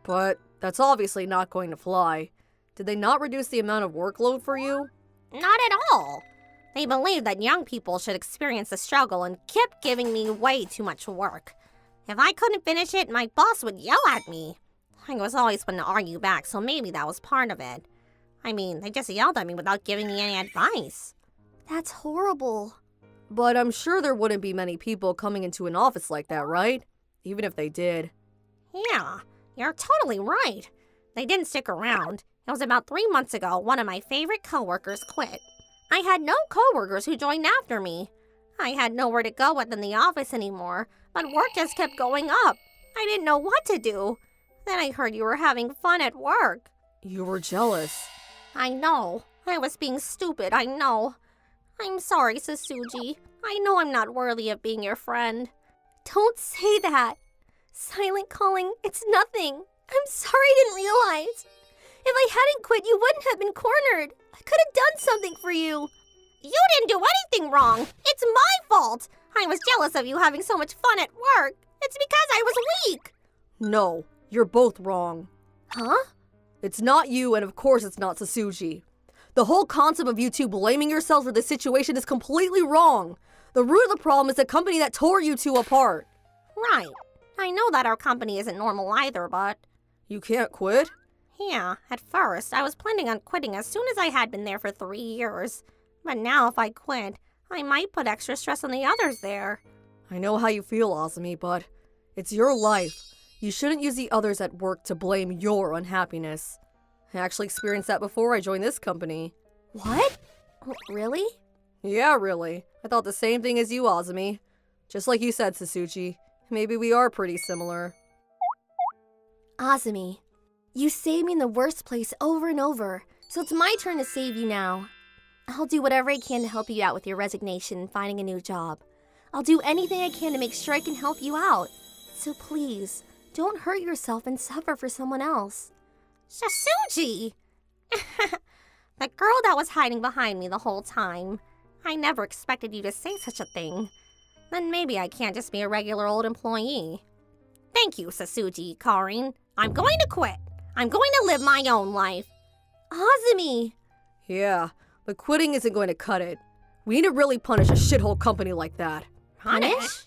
S6: But that's obviously not going to fly. Did they not reduce the amount of workload for you?
S3: Not at all. They believed that young people should experience the struggle and kept giving me way too much work. If I couldn't finish it, my boss would yell at me. I was always going to argue back, so maybe that was part of it. I mean, they just yelled at me without giving me any advice.
S4: That's horrible.
S6: But I'm sure there wouldn't be many people coming into an office like that, right? Even if they did.
S3: Yeah, you're totally right. They didn't stick around. It was about 3 months ago one of my favorite coworkers quit. I had no coworkers who joined after me. I had nowhere to go within the office anymore, but work just kept going up. I didn't know what to do. Then I heard you were having fun at work.
S6: You were jealous.
S3: I know. I was being stupid, I know. I'm sorry, Sasuji. I know I'm not worthy of being your friend.
S4: Don't say that. Silent calling, it's nothing. I'm sorry I didn't realize. If I hadn't quit, you wouldn't have been cornered. I could have done something for you.
S3: You didn't do anything wrong. It's my fault. I was jealous of you having so much fun at work. It's because I was weak.
S6: No, you're both wrong.
S4: Huh?
S6: It's not you, and of course it's not Sasuji. The whole concept of you two blaming yourselves for this situation is completely wrong. The root of the problem is the company that tore you two apart.
S3: Right. I know that our company isn't normal either, but...
S6: You can't quit?
S3: Yeah, at first, I was planning on quitting as soon as I had been there for 3 years. But now if I quit, I might put extra stress on the others there.
S6: I know how you feel, Azami, but it's your life. You shouldn't use the others at work to blame your unhappiness. I actually experienced that before I joined this company.
S4: What? Really?
S6: Yeah, really. I thought the same thing as you, Azami. Just like you said, Sasuji. Maybe we are pretty similar.
S4: Azami, you saved me in the worst place over and over, so it's my turn to save you now. I'll do whatever I can to help you out with your resignation and finding a new job. I'll do anything I can to make sure I can help you out. So please, don't hurt yourself and suffer for someone else.
S3: Sasuji! The girl that was hiding behind me the whole time. I never expected you to say such a thing. Then maybe I can't just be a regular old employee. Thank you, Sasuji, Karin. I'm going to quit. I'm going to live my own life.
S4: Azami!
S6: Yeah, but quitting isn't going to cut it. We need to really punish a shithole company like that.
S3: Punish?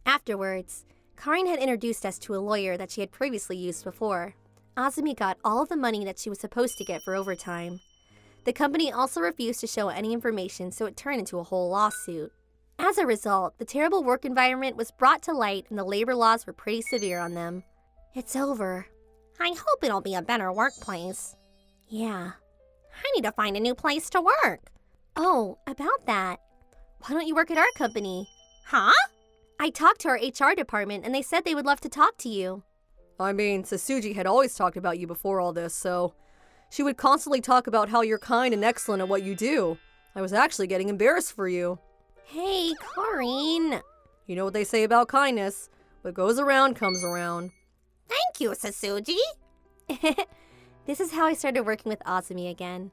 S4: Afterwards, Karin had introduced us to a lawyer that she had previously used before. Azami got all of the money that she was supposed to get for overtime. The company also refused to show any information, so it turned into a whole lawsuit. As a result, the terrible work environment was brought to light and the labor laws were pretty severe on them. It's over.
S3: I hope it'll be a better workplace.
S4: Yeah.
S3: I need to find a new place to work.
S4: Oh, about that. Why don't you work at our company?
S3: Huh?
S4: I talked to our HR department and they said they would love to talk to you.
S6: I mean, Sasuji had always talked about you before all this, so she would constantly talk about how you're kind and excellent at what you do. I was actually getting embarrassed for you.
S4: Hey, Karin.
S6: You know what they say about kindness. What goes around comes around.
S3: Thank you, Sasuji.
S4: This is how I started working with Azami again.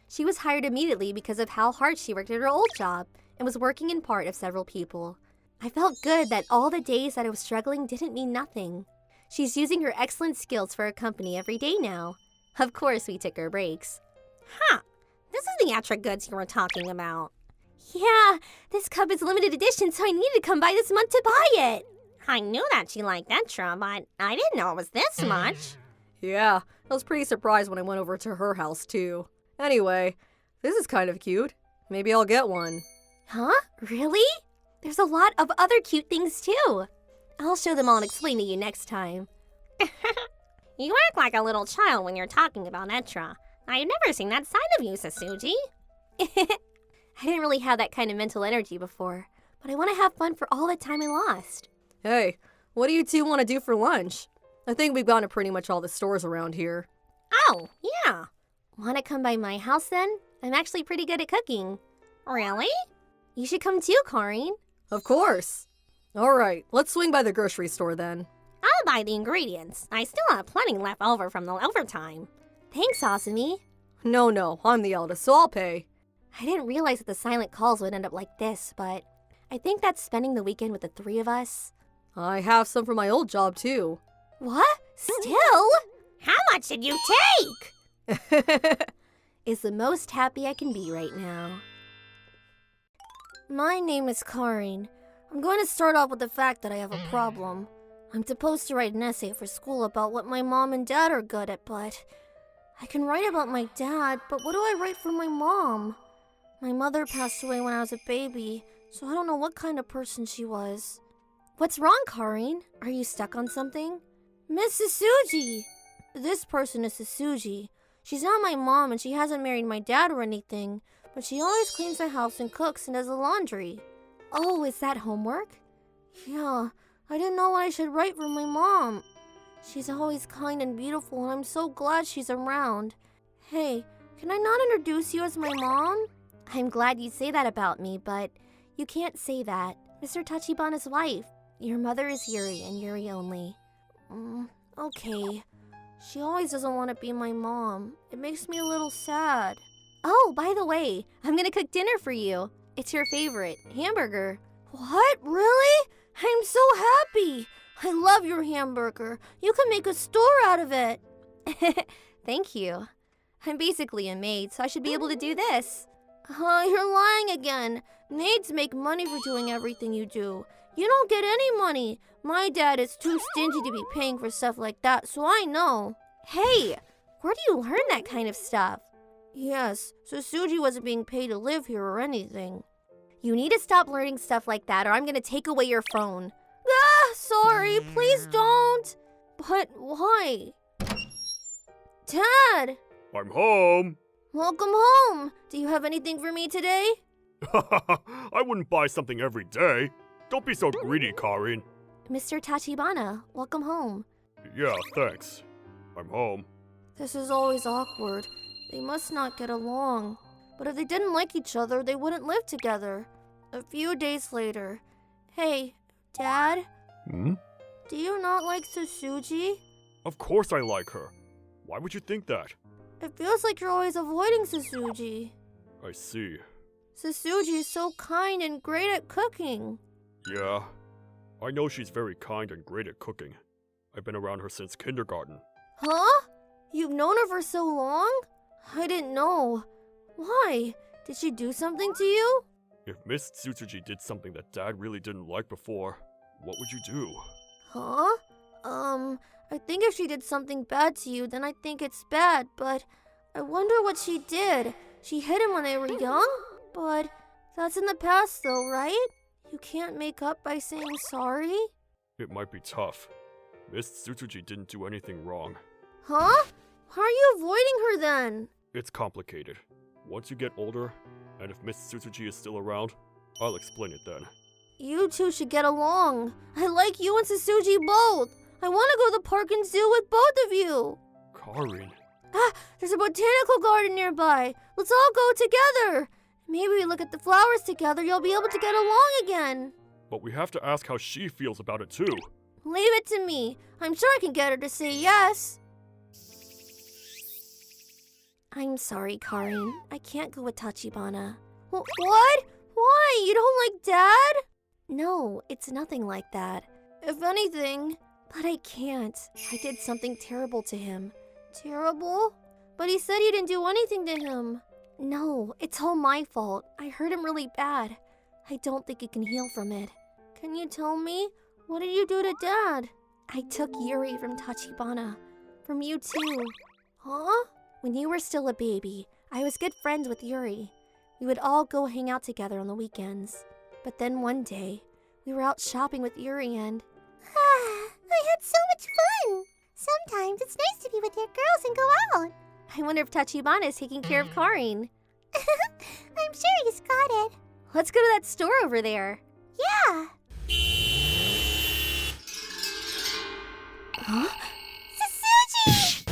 S4: She was hired immediately because of how hard she worked at her old job and was working in part of several people. I felt good that all the days that I was struggling didn't mean nothing. She's using her excellent skills for her company every day now. Of course, we took our breaks.
S3: Huh. This is the Etra goods you were talking about.
S4: Yeah, this cup is limited edition, so I needed to come by this month to buy it.
S3: I knew that she liked Etra, but I didn't know it was this much.
S6: Yeah, I was pretty surprised when I went over to her house, too. Anyway, this is kind of cute. Maybe I'll get one.
S4: Huh? Really? There's a lot of other cute things, too. I'll show them all and explain to you next time.
S3: You act like a little child when you're talking about Etra. I've never seen that side of you, Sasuji.
S4: I didn't really have that kind of mental energy before. but I want to have fun for all the time I lost.
S6: Hey, what do you two want to do for lunch? I think we've gone to pretty much all the stores around here.
S4: Oh, yeah. Want to come by my house then? I'm actually pretty good at cooking.
S3: Really?
S4: You should come too, Karin.
S6: Of course. All right, let's swing by the grocery store then.
S3: I'll buy the ingredients. I still have plenty left over from the overtime.
S4: Thanks, Azami.
S6: No, I'm the eldest, so I'll pay.
S4: I didn't realize that the silent calls would end up like this, but I think that's spending the weekend with the three of us.
S6: I have some from my old job, too.
S4: What? Still?
S3: How much did you take?
S4: Is the most happy I can be right now. My name is Karin. I'm going to start off with the fact that I have a problem. I'm supposed to write an essay for school about what my mom and dad are good at, but I can write about my dad, but what do I write for my mom? My mother passed away when I was a baby, so I don't know what kind of person she was. What's wrong, Karin? Are you stuck on something? Miss Sasuji! This person is Sasuji. She's not my mom and she hasn't married my dad or anything, but she always cleans the house and cooks and does the laundry. Oh, is that homework? Yeah, I didn't know what I should write for my mom. She's always kind and beautiful and I'm so glad she's around. Hey, can I not introduce you as my mom? I'm glad you say that about me, but you can't say that. Mr. Tachibana's wife. Your mother is Yuri and Yuri only. Okay. She always doesn't want to be my mom. It makes me a little sad. Oh, by the way, I'm gonna cook dinner for you. It's your favorite, hamburger. What? Really? I'm so happy. I love your hamburger. You can make a store out of it. Thank you. I'm basically a maid, so I should be able to do this. You're lying again. Maids make money for doing everything you do. You don't get any money. My dad is too stingy to be paying for stuff like that, so I know. Hey, where do you learn that kind of stuff? Yes, so Suji wasn't being paid to live here or anything. You need to stop learning stuff like that or I'm gonna take away your phone. Sorry, please don't. But why? Dad!
S2: I'm home.
S4: Welcome home. Do you have anything for me today?
S2: I wouldn't buy something every day. Don't be so greedy, Karin.
S4: Mr. Tachibana, welcome home.
S2: Yeah, thanks. I'm home.
S4: This is always awkward. They must not get along. But if they didn't like each other, they wouldn't live together. A few days later. Hey, Dad? Do you not like Sasuji?
S2: Of course I like her. Why would you think that?
S4: It feels like you're always avoiding Sasuji.
S2: I see.
S4: Sasuji is so kind and great at cooking.
S2: Yeah. I know she's very kind and great at cooking. I've been around her since kindergarten.
S4: Huh? You've known her for so long? I didn't know. Why? Did she do something to you?
S2: If Miss Tsutsuji did something that Dad really didn't like before, what would you do?
S4: Huh? I think if she did something bad to you, then I think it's bad, but I wonder what she did. She hit him when they were young? But that's in the past though, right? You can't make up by saying sorry?
S2: It might be tough. Miss Tsutsuji didn't do anything wrong.
S4: Huh? Why are you avoiding her then?
S2: It's complicated. Once you get older, and if Miss Tsutsuji is still around, I'll explain it then.
S4: You two should get along. I like you and Sasuji both. I want to go to the park and zoo with both of you.
S2: Karin.
S4: There's a botanical garden nearby. Let's all go together. Maybe we look at the flowers together. You'll be able to get along again.
S2: But we have to ask how she feels about it too.
S4: Leave it to me. I'm sure I can get her to say yes. I'm sorry, Karin. I can't go with Tachibana. What? Why? You don't like Dad? No, it's nothing like that. If anything, but I can't. I did something terrible to him. Terrible? But he said you didn't do anything to him. No, it's all my fault. I hurt him really bad. I don't think he can heal from it. Can you tell me? What did you do to Dad? I took Yuri from Tachibana. From you too. Huh? When you were still a baby, I was good friends with Yuri. We would all go hang out together on the weekends. But then one day, we were out shopping with Yuri and...
S5: I had so much fun! Sometimes it's nice to be with your girls and go out.
S4: I wonder if Tachibana is taking care of Karin.
S5: I'm sure he's got it.
S4: Let's go to that store over there.
S5: Yeah.
S4: Huh?
S5: Sasuji!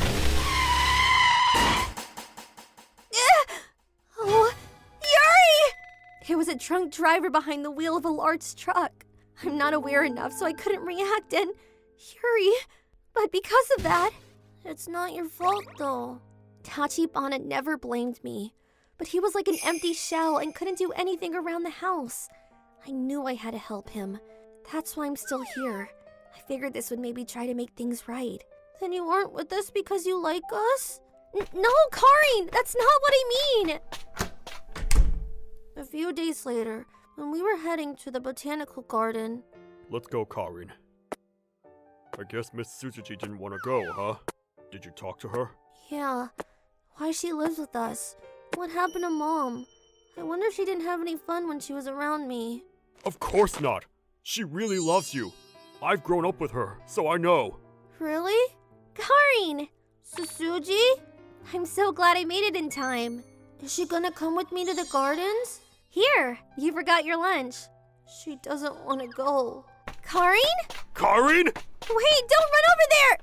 S4: Oh, Yuri! There was a drunk driver behind the wheel of a large truck. I'm not aware enough, so I couldn't react, and Yuri. But because of that, it's not your fault, though. Tachibana never blamed me, but he was like an empty shell and couldn't do anything around the house. I knew I had to help him. That's why I'm still here. I figured this would maybe try to make things right. Then you aren't with us because you like us? No, Karin, that's not what I mean! A few days later, when we were heading to the botanical garden...
S2: Let's go, Karin. I guess Miss Tsuzuki didn't want to go, huh? Did you talk to her?
S4: Yeah, why she lives with us. What happened to Mom? I wonder if she didn't have any fun when she was around me.
S2: Of course not! She really loves you! I've grown up with her, so I know.
S4: Really? Karin! Susuji? I'm so glad I made it in time. Is she gonna come with me to the gardens? Here, you forgot your lunch. She doesn't want to go. Karin?
S2: Karin?
S4: Wait, don't run over there!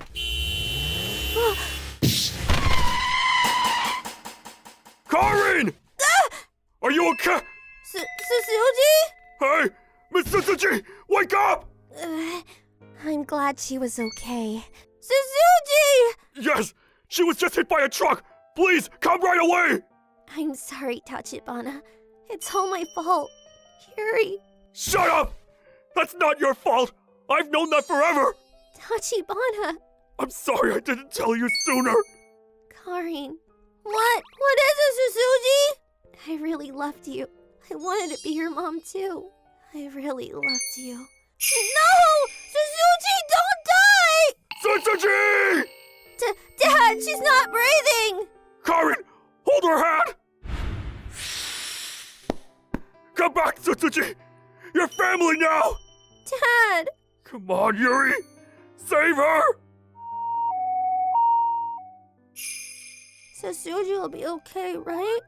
S2: Karin! Are you okay?
S4: Susuji?
S2: Hey! Miss Tsuzuki! Wake up!
S4: I'm glad she was okay. Susuji!
S2: Yes! She was just hit by a truck! Please, come right away!
S4: I'm sorry, Tachibana. It's all my fault. Yuri.
S2: Shut up! That's not your fault! I've known that forever!
S4: Tachibana.
S2: I'm sorry I didn't tell you sooner!
S4: Karin. What? What is it, Susuji? I really loved you. I wanted to be your mom, too. I really loved you. No! Susuji, don't die!
S2: Tsuzuki!
S4: Dad, she's not breathing!
S2: Karin, hold her hand! Come back, Tsuzuki! You're family now!
S4: Dad!
S2: Come on, Yuri! Save her!
S4: Susuji will be okay, right?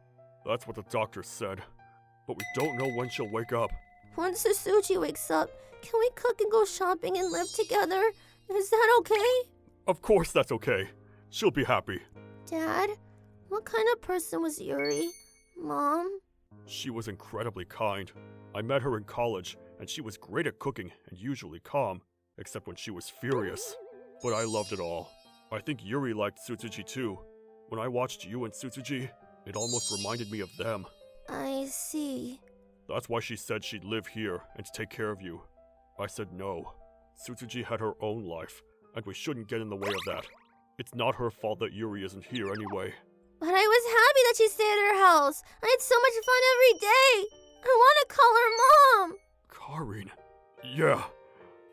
S2: That's what the doctor said. But we don't know when she'll wake up.
S4: Once Susuji wakes up, can we cook and go shopping and live together? Is that okay?
S2: Of course that's okay. She'll be happy.
S4: Dad, what kind of person was Yuri? Mom?
S2: She was incredibly kind. I met her in college, and she was great at cooking and usually calm, except when she was furious. But I loved it all. I think Yuri liked Tsuzuji too. When I watched you and Tsuzuji, it almost reminded me of them.
S4: I see.
S2: That's why she said she'd live here and take care of you. I said no. Tsuzuji had her own life, and we shouldn't get in the way of that. It's not her fault that Yuri isn't here anyway.
S4: But I was happy that she stayed at her house. I had so much fun every day. I want to call her Mom.
S2: Karin. Yeah,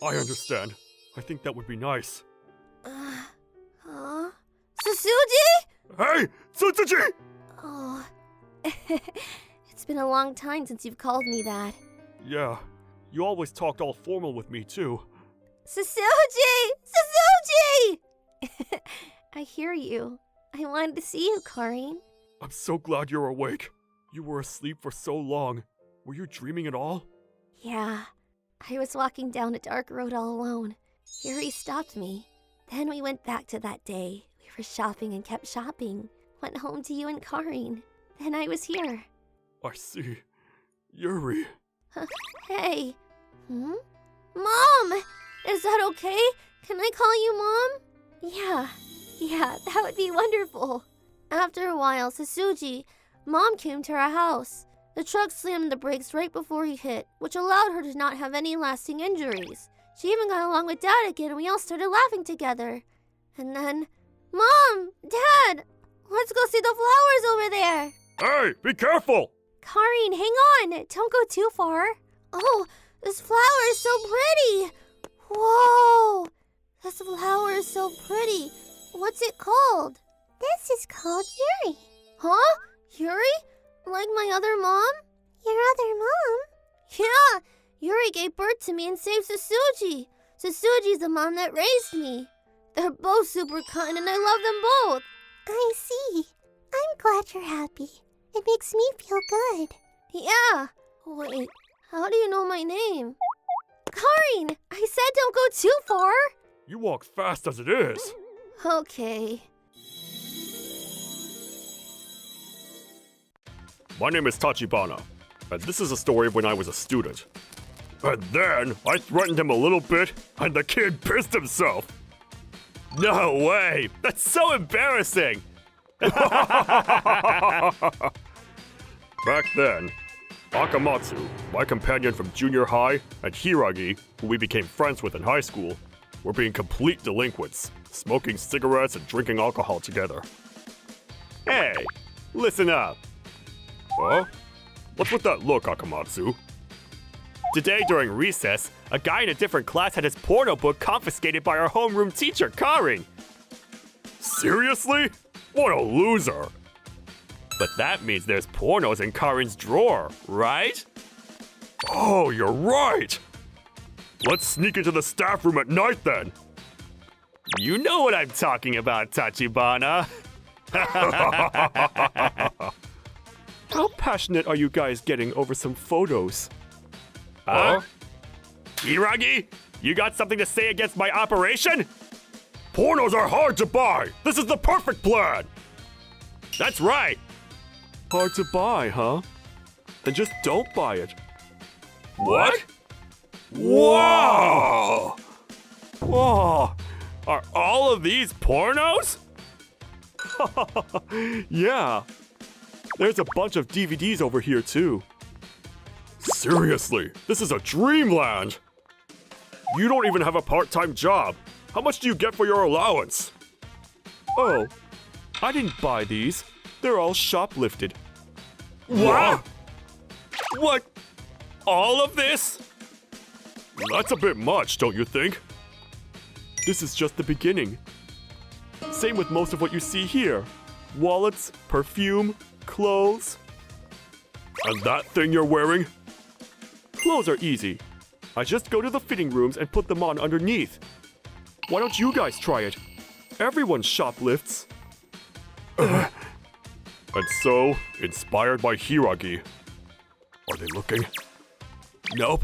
S2: I understand. I think that would be nice.
S4: Huh? Susuji?
S2: Hey, Tsuzuji!
S4: Oh. It's been a long time since you've called me that.
S2: Yeah, you always talked all formal with me too.
S4: Susuji! Susuji! I hear you. I wanted to see you, Karin.
S2: I'm so glad you're awake. You were asleep for so long. Were you dreaming at all?
S4: Yeah. I was walking down a dark road all alone. Yuri stopped me. Then we went back to that day. We were shopping and kept shopping. Went home to you and Karin. Then I was here.
S2: I see. Yuri.
S4: Hey. Mom? Is that okay? Can I call you Mom? Yeah, that would be wonderful. After a while, Susuji, Mom came to our house. The truck slammed the brakes right before he hit, which allowed her to not have any lasting injuries. She even got along with Dad again, and we all started laughing together. And then, Mom! Dad! Let's go see the flowers over there!
S2: Hey, be careful!
S4: Karin, hang on! Don't go too far. Oh, this flower is so pretty! Whoa! This flower is so pretty. What's it called?
S5: This is called Yuri.
S4: Huh? Yuri? Like my other mom?
S5: Your other mom?
S4: Yeah! Yuri gave birth to me and saved Susuji. Susuji's the mom that raised me. They're both super kind and I love them both.
S5: I see. I'm glad you're happy. It makes me feel good.
S4: Yeah. Wait, How do you know my name? Karin! I said don't go too far!
S2: You walk fast as it is.
S4: Okay.
S2: My name is Tachibana, and this is a story of when I was a student. And then I threatened him a little bit, and the kid pissed himself.
S1: No way! That's so embarrassing!
S2: Back then, Akamatsu, my companion from junior high, and Hiragi, who we became friends with in high school, were being complete delinquents, smoking cigarettes and drinking alcohol together.
S1: Hey, listen up.
S2: Huh? What's with that look, Akamatsu?
S1: Today during recess, a guy in a different class had his porno book confiscated by our homeroom teacher, Karin.
S2: Seriously? What a loser!
S1: But that means there's pornos in Karin's drawer, right?
S2: Oh, you're right! Let's sneak into the staff room at night then!
S1: You know what I'm talking about, Tachibana. How passionate are you guys getting over some photos?
S2: Huh?
S1: Hiragi, you got something to say against my operation?
S2: Pornos are hard to buy! This is the perfect plan!
S1: That's right.
S2: Hard to buy, huh? Then just don't buy it.
S1: What?
S2: Wow!
S1: Whoa! Are all of these pornos?
S2: Yeah. There's a bunch of DVDs over here, too. Seriously, this is a dreamland! You don't even have a part-time job. How much do you get for your allowance?
S1: Oh, I didn't buy these. They're all shoplifted.
S2: What?
S1: What? All of this?
S2: That's a bit much, don't you think?
S1: This is just the beginning. Same with most of what you see here. Wallets, perfume, clothes.
S2: And that thing you're wearing?
S1: Clothes are easy. I just go to the fitting rooms and put them on underneath. Why don't you guys try it? Everyone shoplifts.
S2: And so, inspired by Hiragi. Are they looking?
S1: Nope.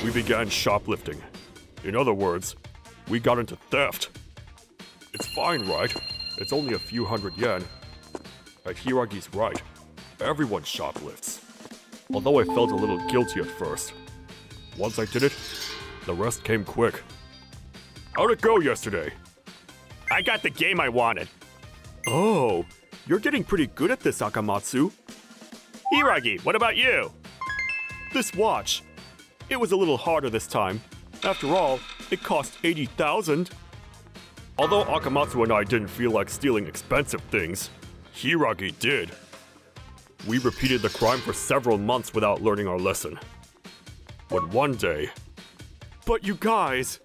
S2: We began shoplifting. In other words, we got into theft. It's fine, right? It's only a few hundred yen. And Hiragi's right. Everyone shoplifts. Although I felt a little guilty at first. Once I did it, the rest came quick. How'd it go yesterday?
S1: I got the game I wanted.
S2: Oh, you're getting pretty good at this, Akamatsu.
S1: Hiragi, what about you?
S2: This watch. It was a little harder this time. After all, it cost 80,000. Although Akamatsu and I didn't feel like stealing expensive things, Hiragi did. We repeated the crime for several months without learning our lesson. When one day...
S1: But you guys,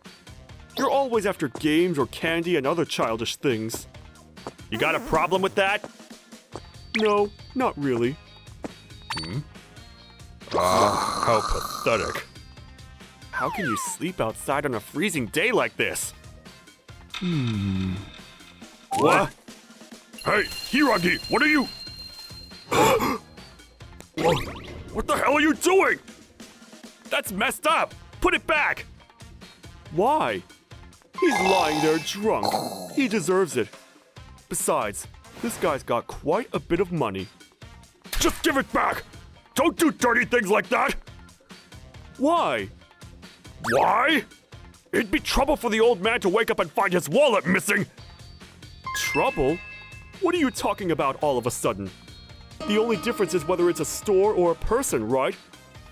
S1: you're always after games or candy and other childish things. You got a problem with that?
S2: No, not really. How pathetic.
S1: How can you sleep outside on a freezing day like this?
S2: What? Hey, Hiragi, what are you... What the hell are you doing?
S1: That's messed up! Put it back!
S2: Why? He's lying there drunk. He deserves it. Besides, this guy's got quite a bit of money. Just give it back! Don't do dirty things like that!
S1: Why?
S2: Why? It'd be trouble for the old man to wake up and find his wallet missing!
S1: Trouble? What are you talking about all of a sudden? The only difference is whether it's a store or a person, right?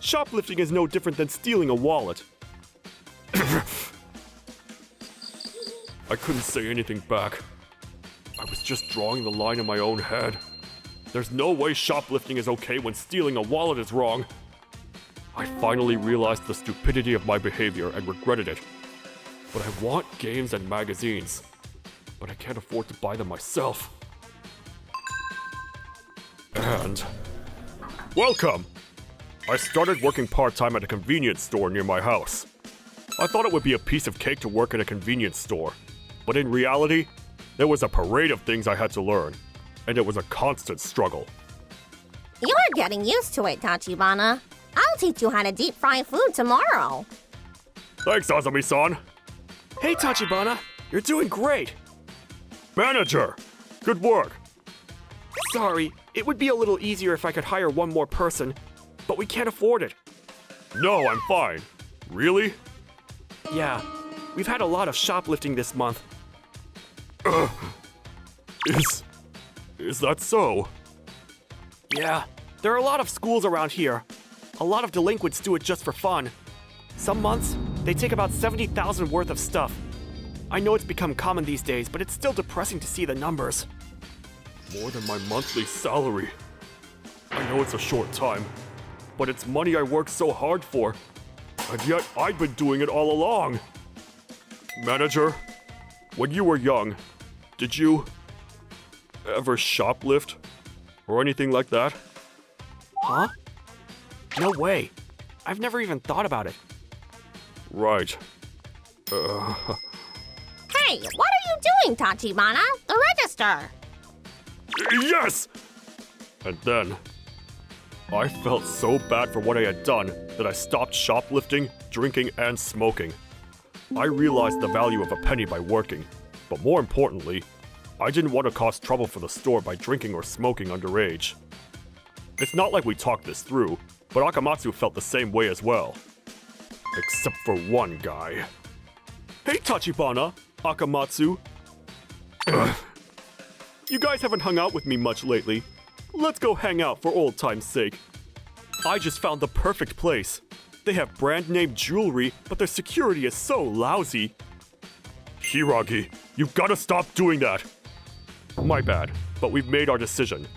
S1: Shoplifting is no different than stealing a wallet.
S2: I couldn't say anything back. I was just drawing the line in my own head. There's no way shoplifting is okay when stealing a wallet is wrong. I finally realized the stupidity of my behavior and regretted it. But I want games and magazines. But I can't afford to buy them myself. And... welcome! I started working part-time at a convenience store near my house. I thought it would be a piece of cake to work at a convenience store. But in reality, there was a parade of things I had to learn. And it was a constant struggle.
S3: You're getting used to it, Tachibana. I'll teach you how to deep fry food tomorrow.
S2: Thanks, Azami-san.
S1: Hey, Tachibana, you're doing great.
S2: Manager! Good work.
S1: Sorry, it would be a little easier if I could hire one more person, but we can't afford it.
S2: No, I'm fine. Really?
S1: Yeah, we've had a lot of shoplifting this month.
S2: Is that so?
S1: Yeah, there are a lot of schools around here. A lot of delinquents do it just for fun. Some months, they take about 70,000 worth of stuff. I know it's become common these days, but it's still depressing to see the numbers.
S2: More than my monthly salary. I know it's a short time, but it's money I worked so hard for. And yet I've been doing it all along. Manager, when you were young, did you ever shoplift? Or anything like that?
S1: Huh? No way. I've never even thought about it.
S2: Right.
S3: Hey, what are you doing, Tachibana? The register.
S2: Yes! And then, I felt so bad for what I had done that I stopped shoplifting, drinking, and smoking. I realized the value of a penny by working, but more importantly, I didn't want to cause trouble for the store by drinking or smoking underage. It's not like we talked this through, but Akamatsu felt the same way as well. Except for one guy.
S1: Hey, Tachibana, Akamatsu. You guys haven't hung out with me much lately. Let's go hang out for old time's sake. I just found the perfect place. They have brand name jewelry, but their security is so lousy.
S2: Hiragi, you've got to stop doing that. My bad, but we've made our decision.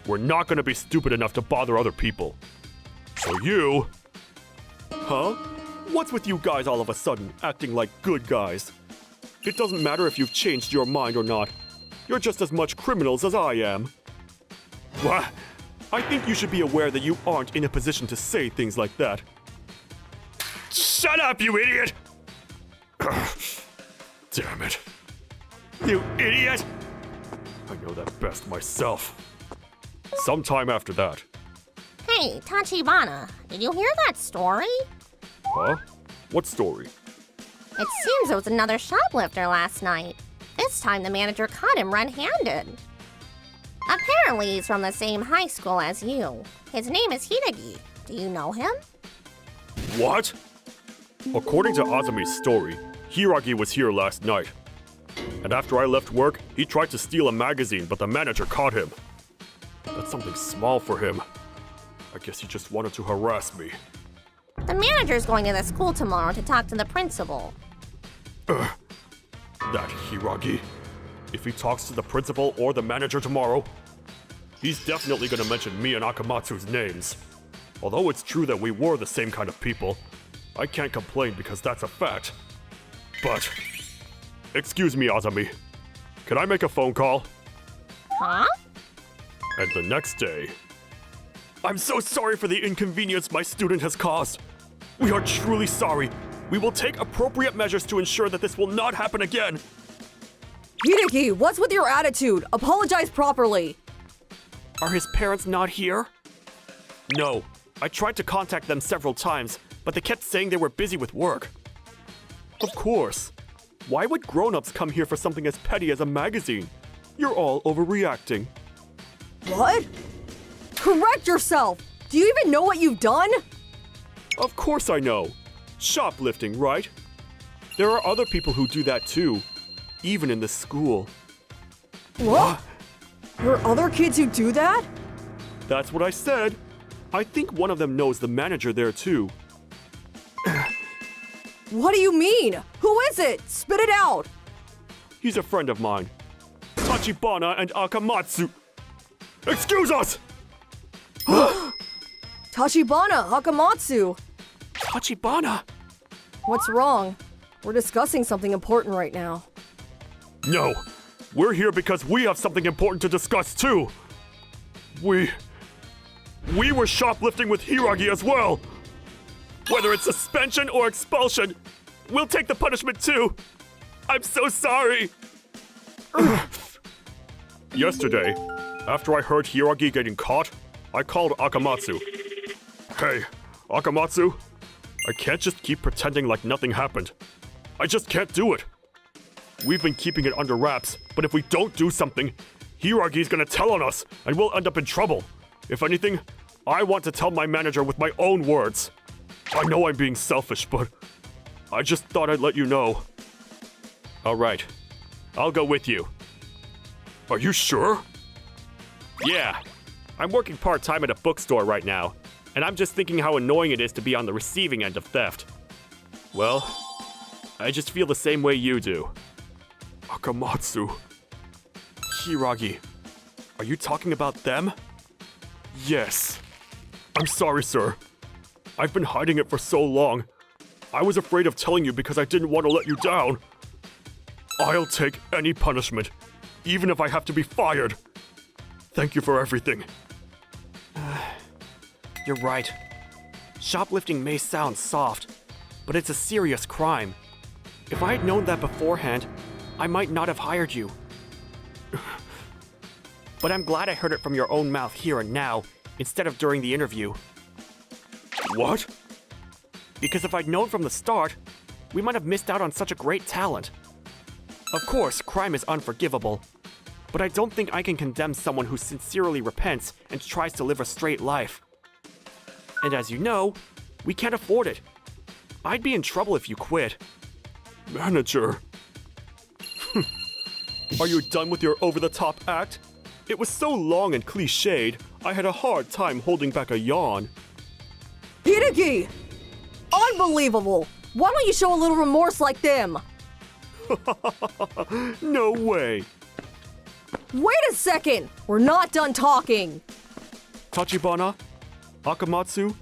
S2: We're not going to be stupid enough to bother other people. So you...
S1: Huh? What's with you guys all of a sudden, acting like good guys? It doesn't matter if you've changed your mind or not. You're just as much criminals as I am.
S2: What?
S1: I think you should be aware that you aren't in a position to say things like that.
S2: Shut up, you idiot! Damn it. You idiot! I know that best myself. Sometime after that.
S3: Hey, Tachibana, did you hear that story?
S2: Huh? What story?
S3: It seems it was another shoplifter last night. This time the manager caught him red-handed. Apparently he's from the same high school as you. His name is Hideki. Do you know him?
S2: What? According to Azami's story, Hiragi was here last night. And after I left work, he tried to steal a magazine, but the manager caught him. That's something small for him. I guess he just wanted to harass me.
S3: The manager's going to the school tomorrow to talk to the principal.
S2: That Hiragi. If he talks to the principal or the manager tomorrow, he's definitely gonna mention me and Akamatsu's names. Although it's true that we were the same kind of people, I can't complain because that's a fact. But, excuse me, Azami. Can I make a phone call?
S3: Huh?
S2: And the next day,
S1: I'm so sorry for the inconvenience my student has caused. We are truly sorry. We will take appropriate measures to ensure that this will not happen again.
S6: Hideki, what's with your attitude? Apologize properly.
S1: Are his parents not here? No. I tried to contact them several times, but they kept saying they were busy with work. Of course. Why would grown-ups come here for something as petty as a magazine? You're all overreacting.
S6: What? Correct yourself! Do you even know what you've done?
S1: Of course I know. Shoplifting, right? There are other people who do that too, even in the school.
S6: What? There are other kids who do that?
S1: That's what I said. I think one of them knows the manager there too.
S6: What do you mean? Who is it? Spit it out!
S1: He's a friend of mine. Tachibana and Akamatsu. Excuse us!
S6: Tachibana, Akamatsu!
S1: Tachibana!
S6: What's wrong? We're discussing something important right now.
S2: no! We're here because we have something important to discuss too! We were shoplifting with Hiragi as well!
S1: Whether it's suspension or expulsion, we'll take the punishment too! I'm so sorry!
S2: Yesterday, after I heard Hiragi getting caught, I called Akamatsu. Hey, Akamatsu, I can't just keep pretending like nothing happened. I just can't do it. We've been keeping it under wraps, but if we don't do something, Hiragi's gonna tell on us, and we'll end up in trouble. If anything, I want to tell my manager with my own words. I know I'm being selfish, but I just thought I'd let you know.
S1: All right. I'll go with you.
S2: Are you sure?
S1: Yeah. I'm working part-time at a bookstore right now, and I'm just thinking how annoying it is to be on the receiving end of theft. Well, I just feel the same way you do.
S2: Akamatsu.
S1: Hiragi, are you talking about them?
S2: Yes. I'm sorry, sir. I've been hiding it for so long. I was afraid of telling you because I didn't want to let you down. I'll take any punishment, even if I have to be fired. Thank you for everything.
S1: You're right. Shoplifting may sound soft, but it's a serious crime. If I had known that beforehand, I might not have hired you. But I'm glad I heard it from your own mouth here and now, instead of during the interview.
S2: What?
S1: Because if I'd known from the start, we might have missed out on such a great talent. Of course, crime is unforgivable, but I don't think I can condemn someone who sincerely repents and tries to live a straight life. And as you know, we can't afford it. I'd be in trouble if you quit.
S2: Manager. Are you done with your over-the-top act? It was so long and cliched, I had a hard time holding back a yawn.
S6: Hideki! Unbelievable! Why don't you show a little remorse like them?
S2: No way.
S6: Wait a second! We're not done talking!
S2: Tachibana, Akamatsu,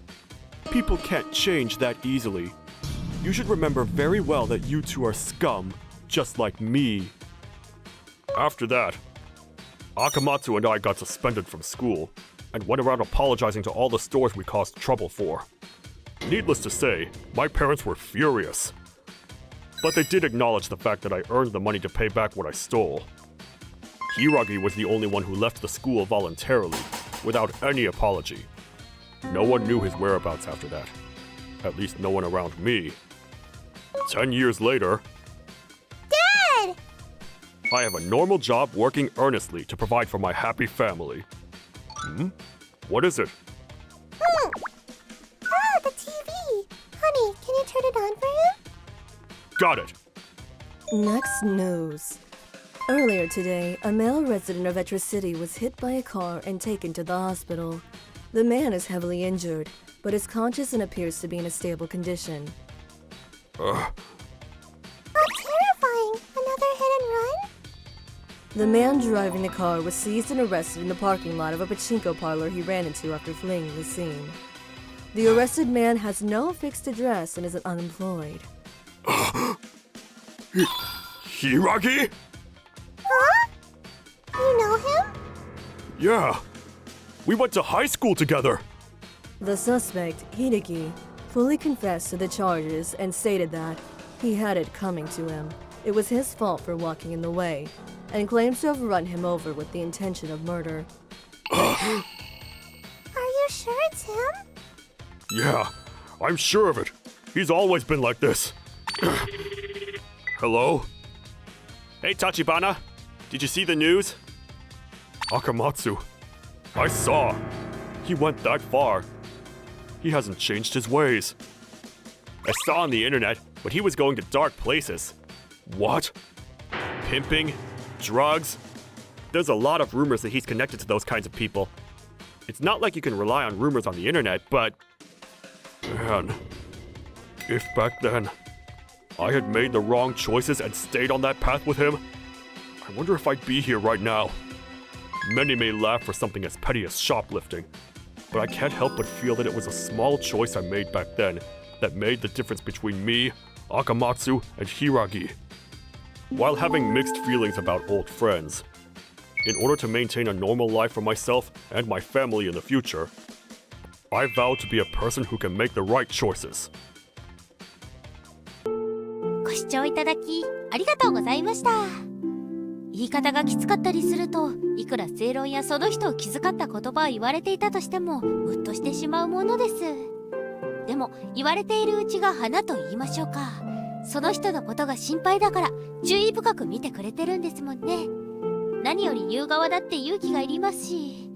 S2: people can't change that easily. You should remember very well that you two are scum, just like me. After that, Akamatsu and I got suspended from school and went around apologizing to all the stores we caused trouble for. Needless to say, my parents were furious. But they did acknowledge the fact that I earned the money to pay back what I stole. Hiragi was the only one who left the school voluntarily, without any apology. No one knew his whereabouts after that. At least no one around me. 10 years later,
S5: Dad!
S2: I have a normal job working earnestly to provide for my happy family. What is it?
S5: Ah, the TV! Honey, can you turn it on for him?
S2: Got it!
S6: Next news. Earlier today, a male resident of Etra City was hit by a car and taken to the hospital. The man is heavily injured, but is conscious and appears to be in a stable condition.
S5: Oh, terrifying! Another hit and run?
S6: The man driving the car was seized and arrested in the parking lot of a pachinko parlor he ran into after fleeing the scene. The arrested man has no fixed address and is unemployed.
S2: Hiragi?
S5: Huh? You know him?
S2: Yeah. We went to high school together.
S6: The suspect, Hideki, fully confessed to the charges and stated that he had it coming to him. It was his fault for walking in the way, and claims to have run him over with the intention of murder.
S5: Are you sure it's him?
S2: Yeah, I'm sure of it. He's always been like this. Hello?
S1: Hey, Tachibana. Did you see the news?
S2: Akamatsu. I saw. He went that far. He hasn't changed his ways.
S1: I saw on the internet, but he was going to dark places.
S2: What?
S1: Pimping, drugs. There's a lot of rumors that he's connected to those kinds of people. It's not like you can rely on rumors on the internet, but...
S2: Man, if back then I had made the wrong choices and stayed on that path with him, I wonder if I'd be here right now. Many may laugh for something as petty as shoplifting, but I can't help but feel that it was a small choice I made back then that made the difference between me, Akamatsu, and Hiragi. While having mixed feelings about old friends, in order to maintain a normal life for myself and my family in the future, I vow to be a person who can make the right choices.
S7: ご視聴いただきありがとうございました。言い方がきつかったりすると、いくら正論やその人を気遣った言葉を言われていたとしてもムッとしてしまうものです。でも言われているうちが花と言いましょうか。その人のことが心配だから注意深く見てくれてるんですもんね。何より言う側だって勇気がいりますし。